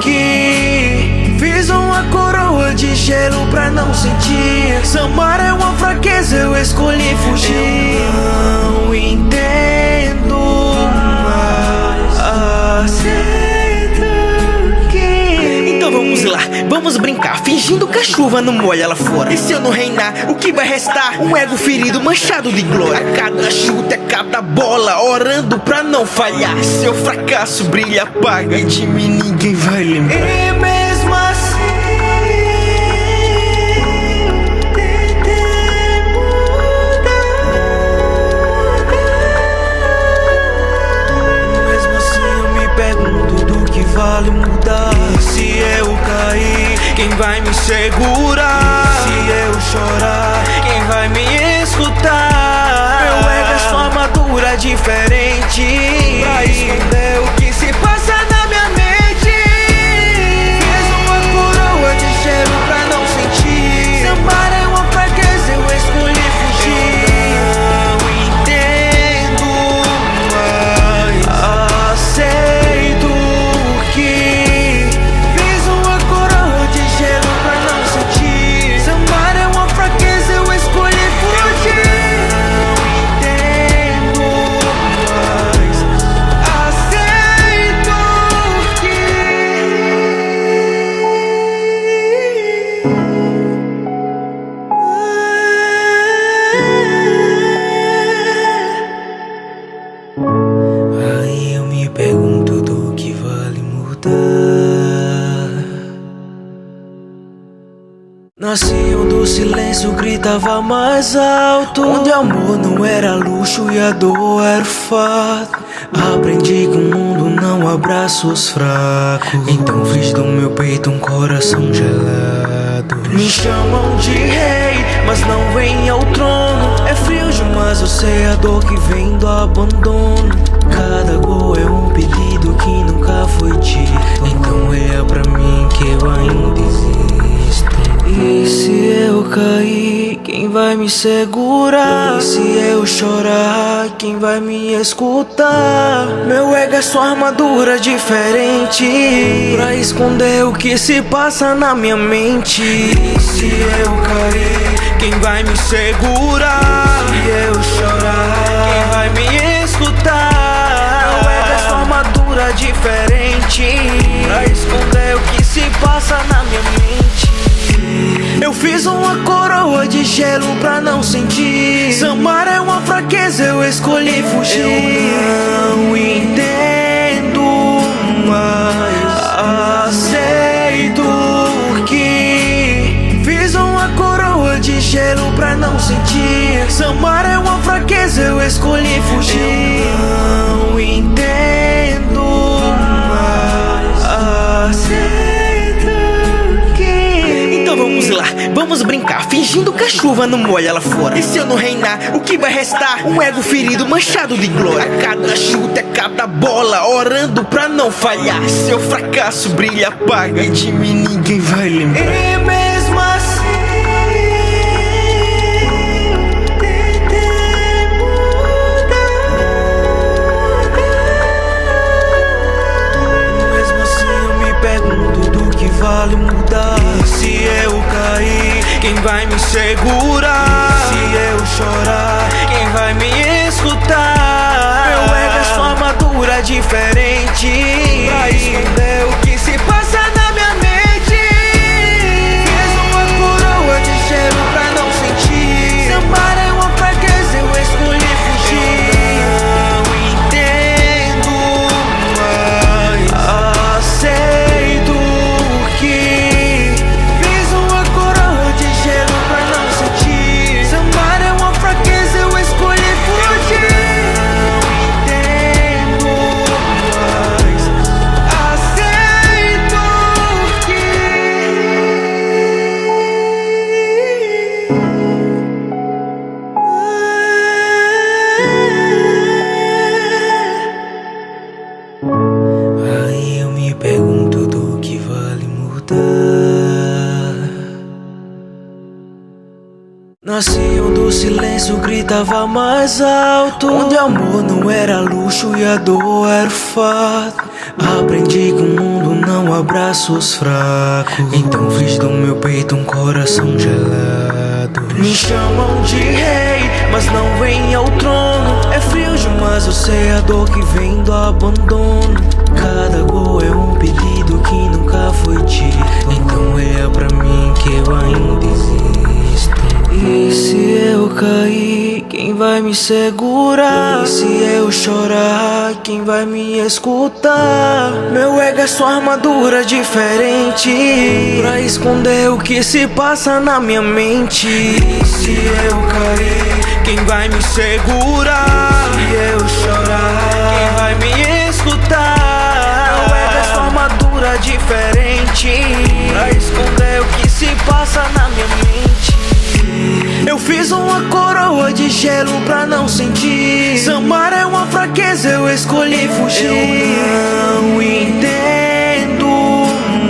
que fiz uma coroa de gelo pra não sentir. Samar é uma fraqueza, eu escolhi fugir. Eu não entendo, mas aceito. Então vamos lá, vamos brincar, fingindo que a chuva não molha lá fora. E se eu não reinar, o que vai restar? Um ego ferido, manchado de glória. A cada chute, a cada bola, orando pra não falhar. Seu fracasso brilha, apaga, e de mim ninguém vai lembrar. E mesmo assim pergunto do que vale mudar. E se eu cair, quem vai me segurar? Se eu chorar, quem vai me escutar? Meu ego é sua armadura diferente pra esconder o que se passa na minha mente. Fiz uma coroa de gelo pra não sentir. Samar é uma fraqueza, eu escolhi fugir. Não entendo, mas aceito que fiz uma coroa de gelo pra não sentir. Samar é uma fraqueza, eu escolhi fugir. Não entendo, mas aceito. Nasci onde o silêncio gritava mais alto, onde amor não era luxo e a dor era fato. Aprendi que o mundo não abraça os fracos, então fiz do meu peito um coração gelado. Me chamam de rei, mas não vem ao trono. É frio demais, eu sei a dor que vem do abandono. Cada gol é um pedido que nunca foi dito, então olha pra mim que eu ainda existo. E se eu cair, quem vai me segurar? E se eu chorar, quem vai me escutar? Meu ego é sua armadura diferente pra esconder o que se passa na minha mente. E se eu cair, quem vai me segurar? Se eu chorar, quem vai me escutar? Meu ego é sua armadura diferente pra esconder o que se passa na minha mente. Eu fiz uma coroa de gelo pra não sentir. Samar é uma fraqueza, eu escolhi fugir. Eu não entendo, mas aceito que fiz uma coroa de gelo pra não sentir. Samar é uma fraqueza, eu escolhi fugir. Eu não entendo, mas aceito. Então vamos lá, vamos brincar, fingindo que a chuva não molha lá fora. E se eu não reinar, o que vai restar? Um ego ferido, manchado de glória. A cada chute, a cada bola, orando pra não falhar. Se eu fracasso, brilha, apaga, e de mim ninguém vai lembrar. E mesmo assim pergunto do que vale mudar. E se eu cair, quem vai me segurar? Se eu chorar, quem vai me escutar? Meu ego é sua armadura diferente pra esconder o que se passa na minha mente. Fiz uma coroa de gelo pra não sentir. Samar é uma fraqueza, eu escolhi fugir. Eu não entendo, mas aceito que fiz uma coroa de gelo pra não sentir. Samar é uma fraqueza, eu escolhi fugir. Não entendo, mas aceito Aí eu me pergunto do que vale mudar. Nasci onde o silêncio gritava mais alto, onde amor não era luxo e a dor era fato. Aprendi que o mundo não abraça os fracos, então fiz do meu peito um coração gelado. Me chamam de rei, mas não vem ao trono. É frio demais, eu sei a dor que vem do abandono. Cada gol é um pedido que nunca foi dito, então olha pra mim que eu ainda existo. E se eu cair, quem vai me segurar? E se eu chorar, quem vai me escutar? Meu ego é sua armadura diferente pra esconder o que se passa na minha mente. E se eu cair, quem vai me segurar? Se eu chorar, quem vai me escutar? Meu ego é sua armadura diferente pra esconder o que se passa na minha mente. Eu fiz uma coroa de gelo pra não sentir. Samar é uma fraqueza, eu escolhi fugir. Eu não entendo,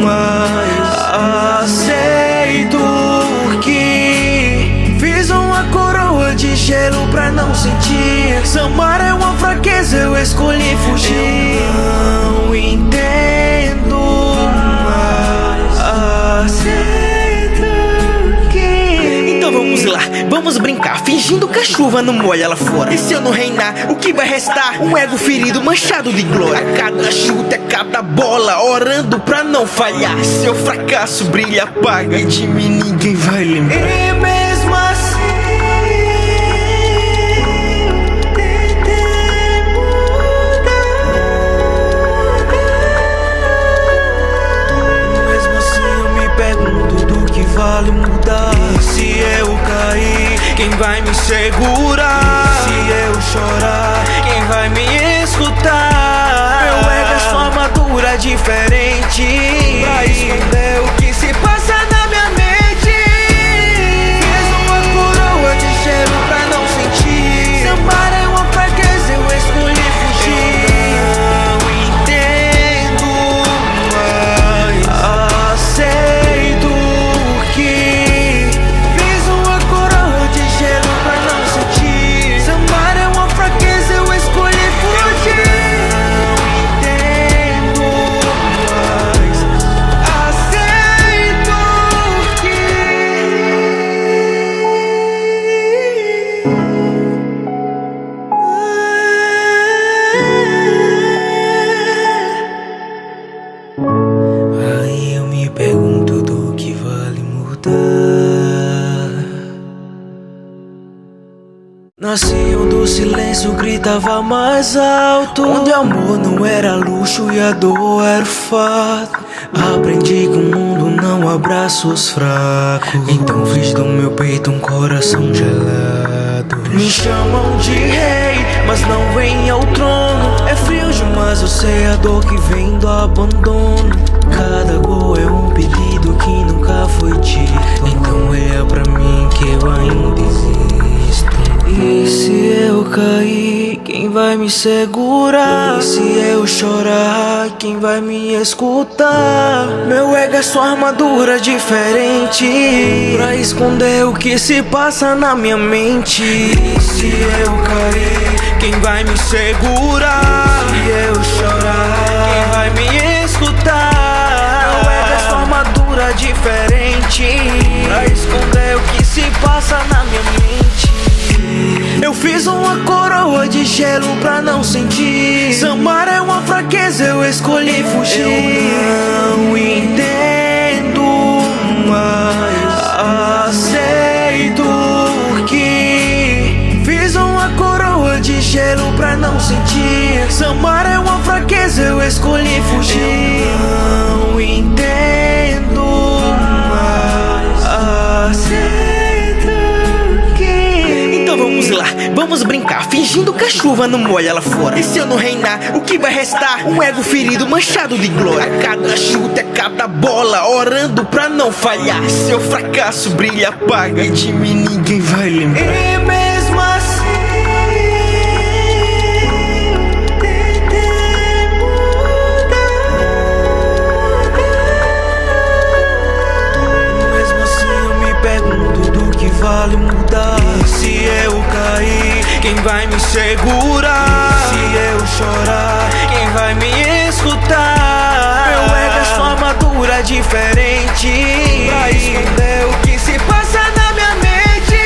mas aceito que fiz uma coroa de gelo pra não sentir. Samar é uma fraqueza, eu escolhi fugir. Eu não entendo, mas aceito. Então vamos lá, vamos brincar, fingindo que a chuva não molha lá fora. E se eu não reinar, o que vai restar? Um ego ferido, manchado de glória. A cada chute, a cada bola, orando pra não falhar. Se eu fracasso, brilha, apaga, e de mim ninguém vai lembrar. E mesmo assim mesmo assim eu me pergunto do que vale mudar. segurar? Se eu chorar, quem vai me escutar? Meu ego é sua armadura diferente pra esconder o que se passa na minha mente. Fiz uma coroa de gelo pra não sentir. Sambar é uma fraqueza, eu escolhi fugir. Aí eu me pergunto do que vale mudar. Nasci onde o silêncio gritava mais alto, onde amor não era luxo e a dor era o fato. Aprendi que o mundo não abraça os fracos, então fiz do meu peito um coração gelado. Me chamam de rei, mas não vem ao trono. É frio demais, eu sei a dor que vem do abandono. Cada gol é um pedido que nunca foi dito, então olha pra mim que eu ainda existo. E se eu cair, quem vai me segurar? E se eu chorar, quem vai me escutar? Meu ego é sua armadura diferente pra esconder o que se passa na minha mente. E se eu cair, quem vai me segurar? Se eu chorar, quem vai me escutar? Meu ego é sua armadura diferente pra esconder o que se passa na minha mente. Eu fiz uma coroa de gelo pra não sentir. Sambar é uma fraqueza, eu escolhi fugir. Eu não entendo, mas aceito que fiz uma coroa de gelo pra não sentir. Sambar é uma fraqueza, eu escolhi fugir. Eu não entendo, mas aceito. Então vamos lá, vamos brincar, fingindo que a chuva não molha lá fora. E se eu não reinar, o que vai restar? Um ego ferido, manchado de glória. A cada chute, a cada bola, orando pra não falhar. Se eu fracasso, brilha, apaga, e de mim ninguém vai lembrar. E mesmo assim pergunto do que vale mudar. E se eu cair, quem vai me segurar? Se eu chorar, quem vai me escutar? Meu ego é sua armadura diferente pra esconder o que se passa na minha mente.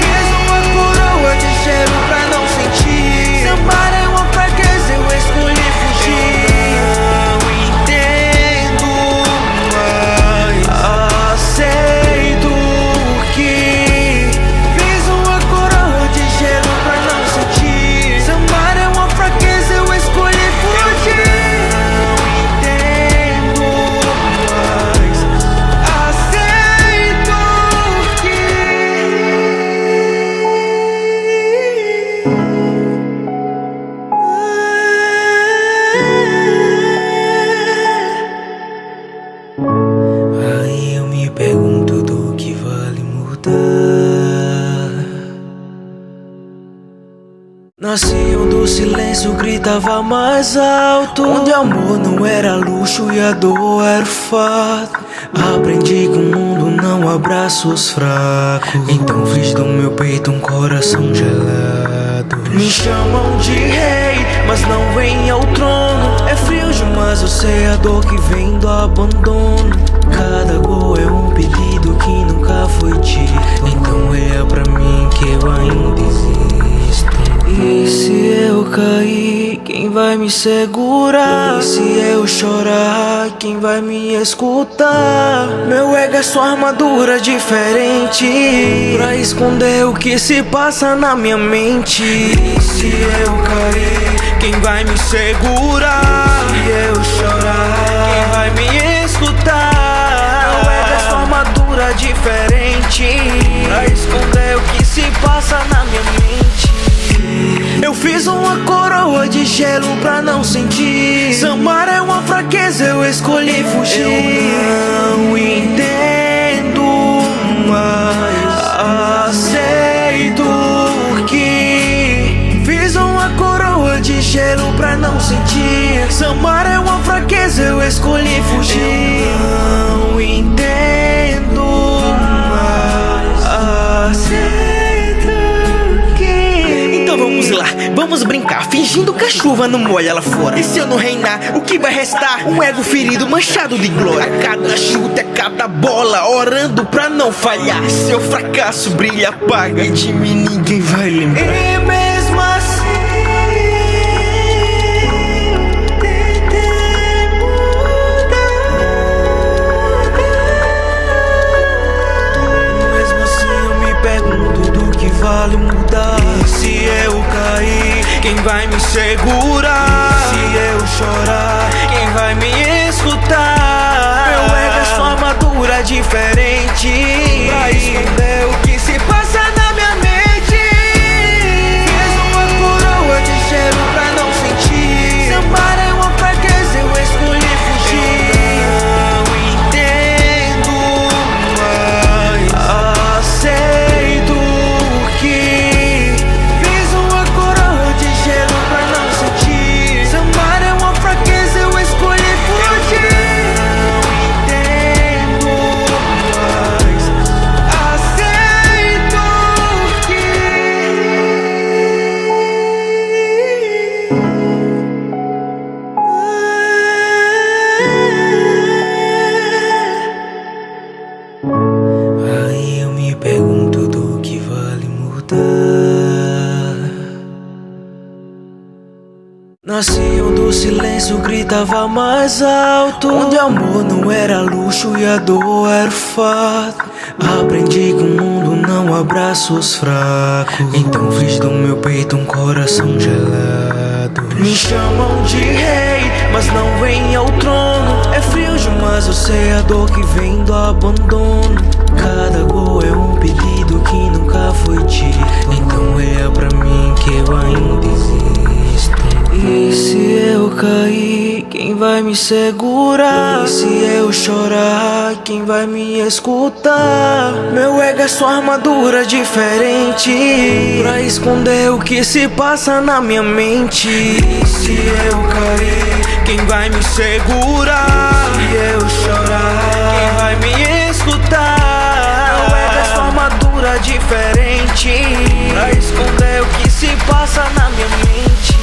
Fiz uma coroa de gelo pra não sentir. Sambar é uma fraqueza, eu escolhi fugir. Eu não entendo, mas aceito que fiz uma coroa de gelo pra não sentir. Sambar é uma fraqueza, eu escolhi fugir. Eu não entendo, mas aceito Aí eu me pergunto do que vale mudar. Nasci onde o silêncio gritava mais alto, onde amor não era luxo e a dor era o fato. Aprendi que o mundo não abraça os fracos, então fiz do meu peito um coração gelado. Me chamam de rei, mas não vem ao trono. É frio demais, eu sei a dor que vem do abandono. Cada gol é um pedido que nunca foi dito, então olha pra mim que eu ainda existo. E se eu cair, quem vai me segurar? E se eu chorar, quem vai me escutar? Meu ego é sua armadura diferente pra esconder o que se passa na minha mente. E se eu cair, quem vai me segurar? Se eu chorar, quem vai me escutar? Meu ego é sua armadura diferente pra esconder o que se se passa na minha mente. Eu fiz uma coroa de gelo pra não sentir. Se amar é uma fraqueza, eu escolhi fugir. Eu não entendo, mas aceito que fiz uma coroa de gelo pra não sentir. Se amar é uma fraqueza, eu escolhi fugir. Eu não entendo, mas aceito que... Então vamos lá, vamos brincar, fingindo que a chuva não molha lá fora. E se eu não reinar, o que vai restar? Um ego ferido, manchado de glória. A cada chute, a cada bola, orando pra não falhar. Seu fracasso brilha, apaga, e de mim ninguém vai lembrar. E mesmo assim vale mudar. Se eu cair, quem vai me segurar? Se eu chorar, quem vai me escutar? Meu ego é sua armadura diferente pra esconder o que se passa na minha mente. Fiz uma coroa de gelo pra não sentir. Se amar é uma fraqueza, eu escolhi fugir. Eu não entendo, mas aceito. Fiz uma coroa de gelo pra não sentir. Se amar é uma fraqueza, eu escolhi fugir. Não entendo, mas aceito Aí eu me pergunto do que vale mudar. Nasci onde o silêncio gritava mais alto, onde amor não era luxo e a dor era fato. Aprendi que o mundo não abraça os fracos, então fiz do meu peito um coração gelado. Me chamam de rei, mas não vem ao trono. É frio demais, eu sei a dor que vem do abandono. Cada gol é um pedido que nunca foi dito, então olha pra mim que eu ainda existo. E se eu cair, quem vai me segurar? E se eu chorar, quem vai me escutar? Meu ego é sua armadura diferente pra esconder o que se passa na minha mente. E se eu cair, quem vai me segurar? Se eu chorar, quem vai me escutar? Meu ego é sua armadura diferente pra esconder o que se passa na minha mente.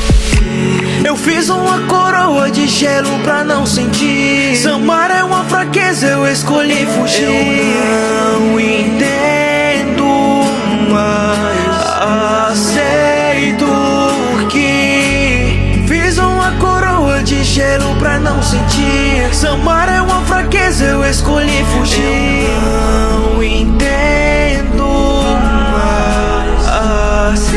Eu fiz uma coroa de gelo pra não sentir. Se amar é uma fraqueza, eu escolhi fugir. Eu não entendo, mas aceito que fiz uma coroa de gelo pra não sentir. Se amar é uma fraqueza, eu escolhi fugir. Eu não entendo, mas aceito.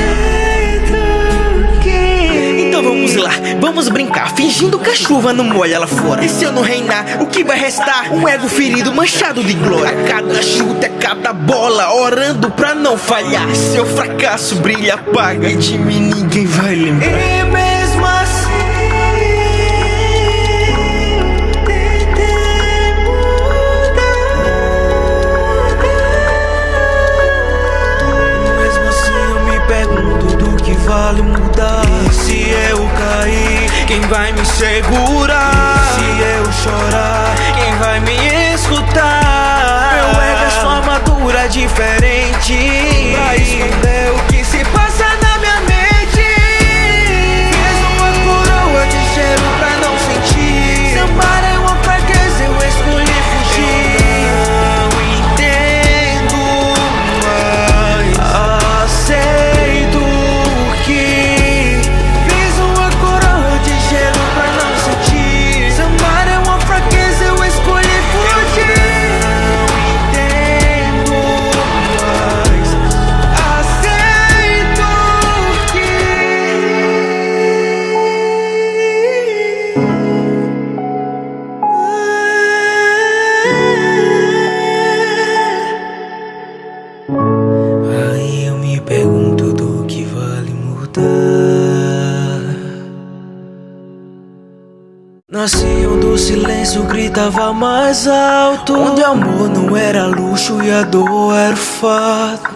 Então vamos lá, vamos brincar, fingindo que a chuva não molha lá fora. E se eu não reinar, o que vai restar? Um ego ferido, manchado de glória. A cada chute, a cada bola, orando pra não falhar. Seu fracasso brilha, apaga, e de mim ninguém vai lembrar. E mesmo assim vale mudar. Se eu cair, quem vai me segurar? Se eu chorar, quem vai me escutar? Meu ego é sua armadura diferente pra esconder o que se passa na minha mente. Quando o silêncio gritava mais alto, onde amor não era luxo e a dor era o fato.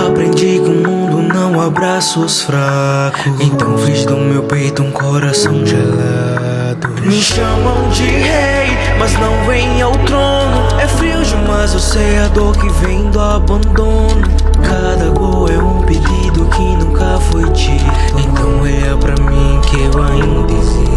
Aprendi que o mundo não abraça os fracos, então fiz do meu peito um coração gelado. Me chamam de rei, mas não vem ao trono. É frio demais, eu sei a dor que vem do abandono. Cada gol é um pedido que nunca foi dito, então olha pra mim que eu ainda existo.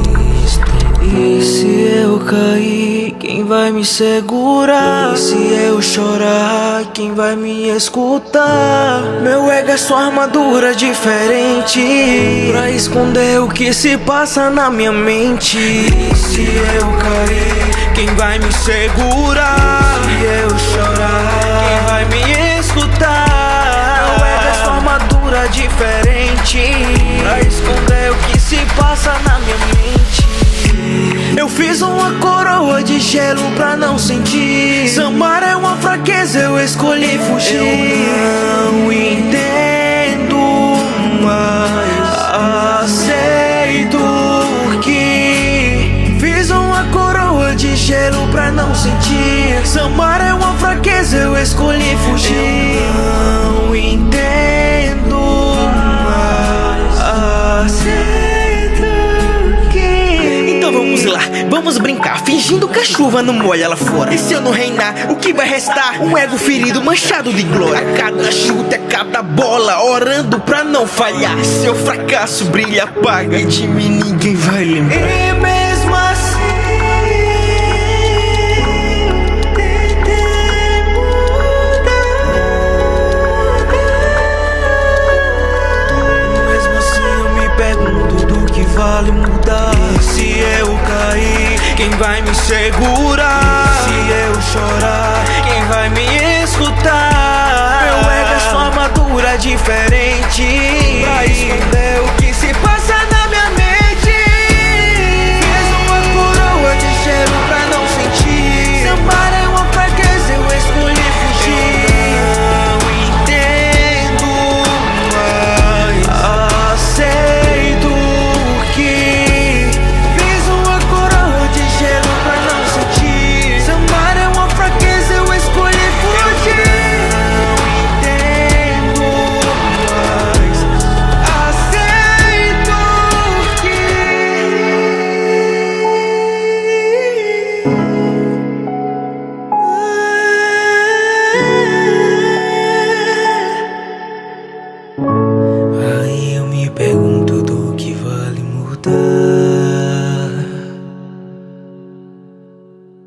E se eu cair, quem vai me segurar? E se eu chorar, quem vai me escutar? Meu ego é sua armadura diferente pra esconder o que se passa na minha mente. E se eu cair, quem vai me segurar? Se eu chorar, quem vai me escutar? Meu ego é sua armadura diferente pra esconder o que se passa na minha mente. Eu fiz uma coroa de gelo pra não sentir. Samar é uma fraqueza, eu escolhi fugir. Eu não entendo, mas aceito que fiz uma coroa de gelo pra não sentir. Samar é uma fraqueza, eu escolhi fugir. Eu não entendo, mas aceito. Vamos lá, vamos brincar, fingindo que a chuva não molha lá fora. E se eu não reinar, o que vai restar? Um ego ferido, manchado de glória. A cada chute, a cada bola, orando pra não falhar. Seu fracasso brilha, apaga, e de mim ninguém vai lembrar. E mesmo assim que vale mudar. E se eu cair, quem vai me segurar? Se eu chorar, quem vai me escutar? Meu ego é sua armadura diferente pra esconder o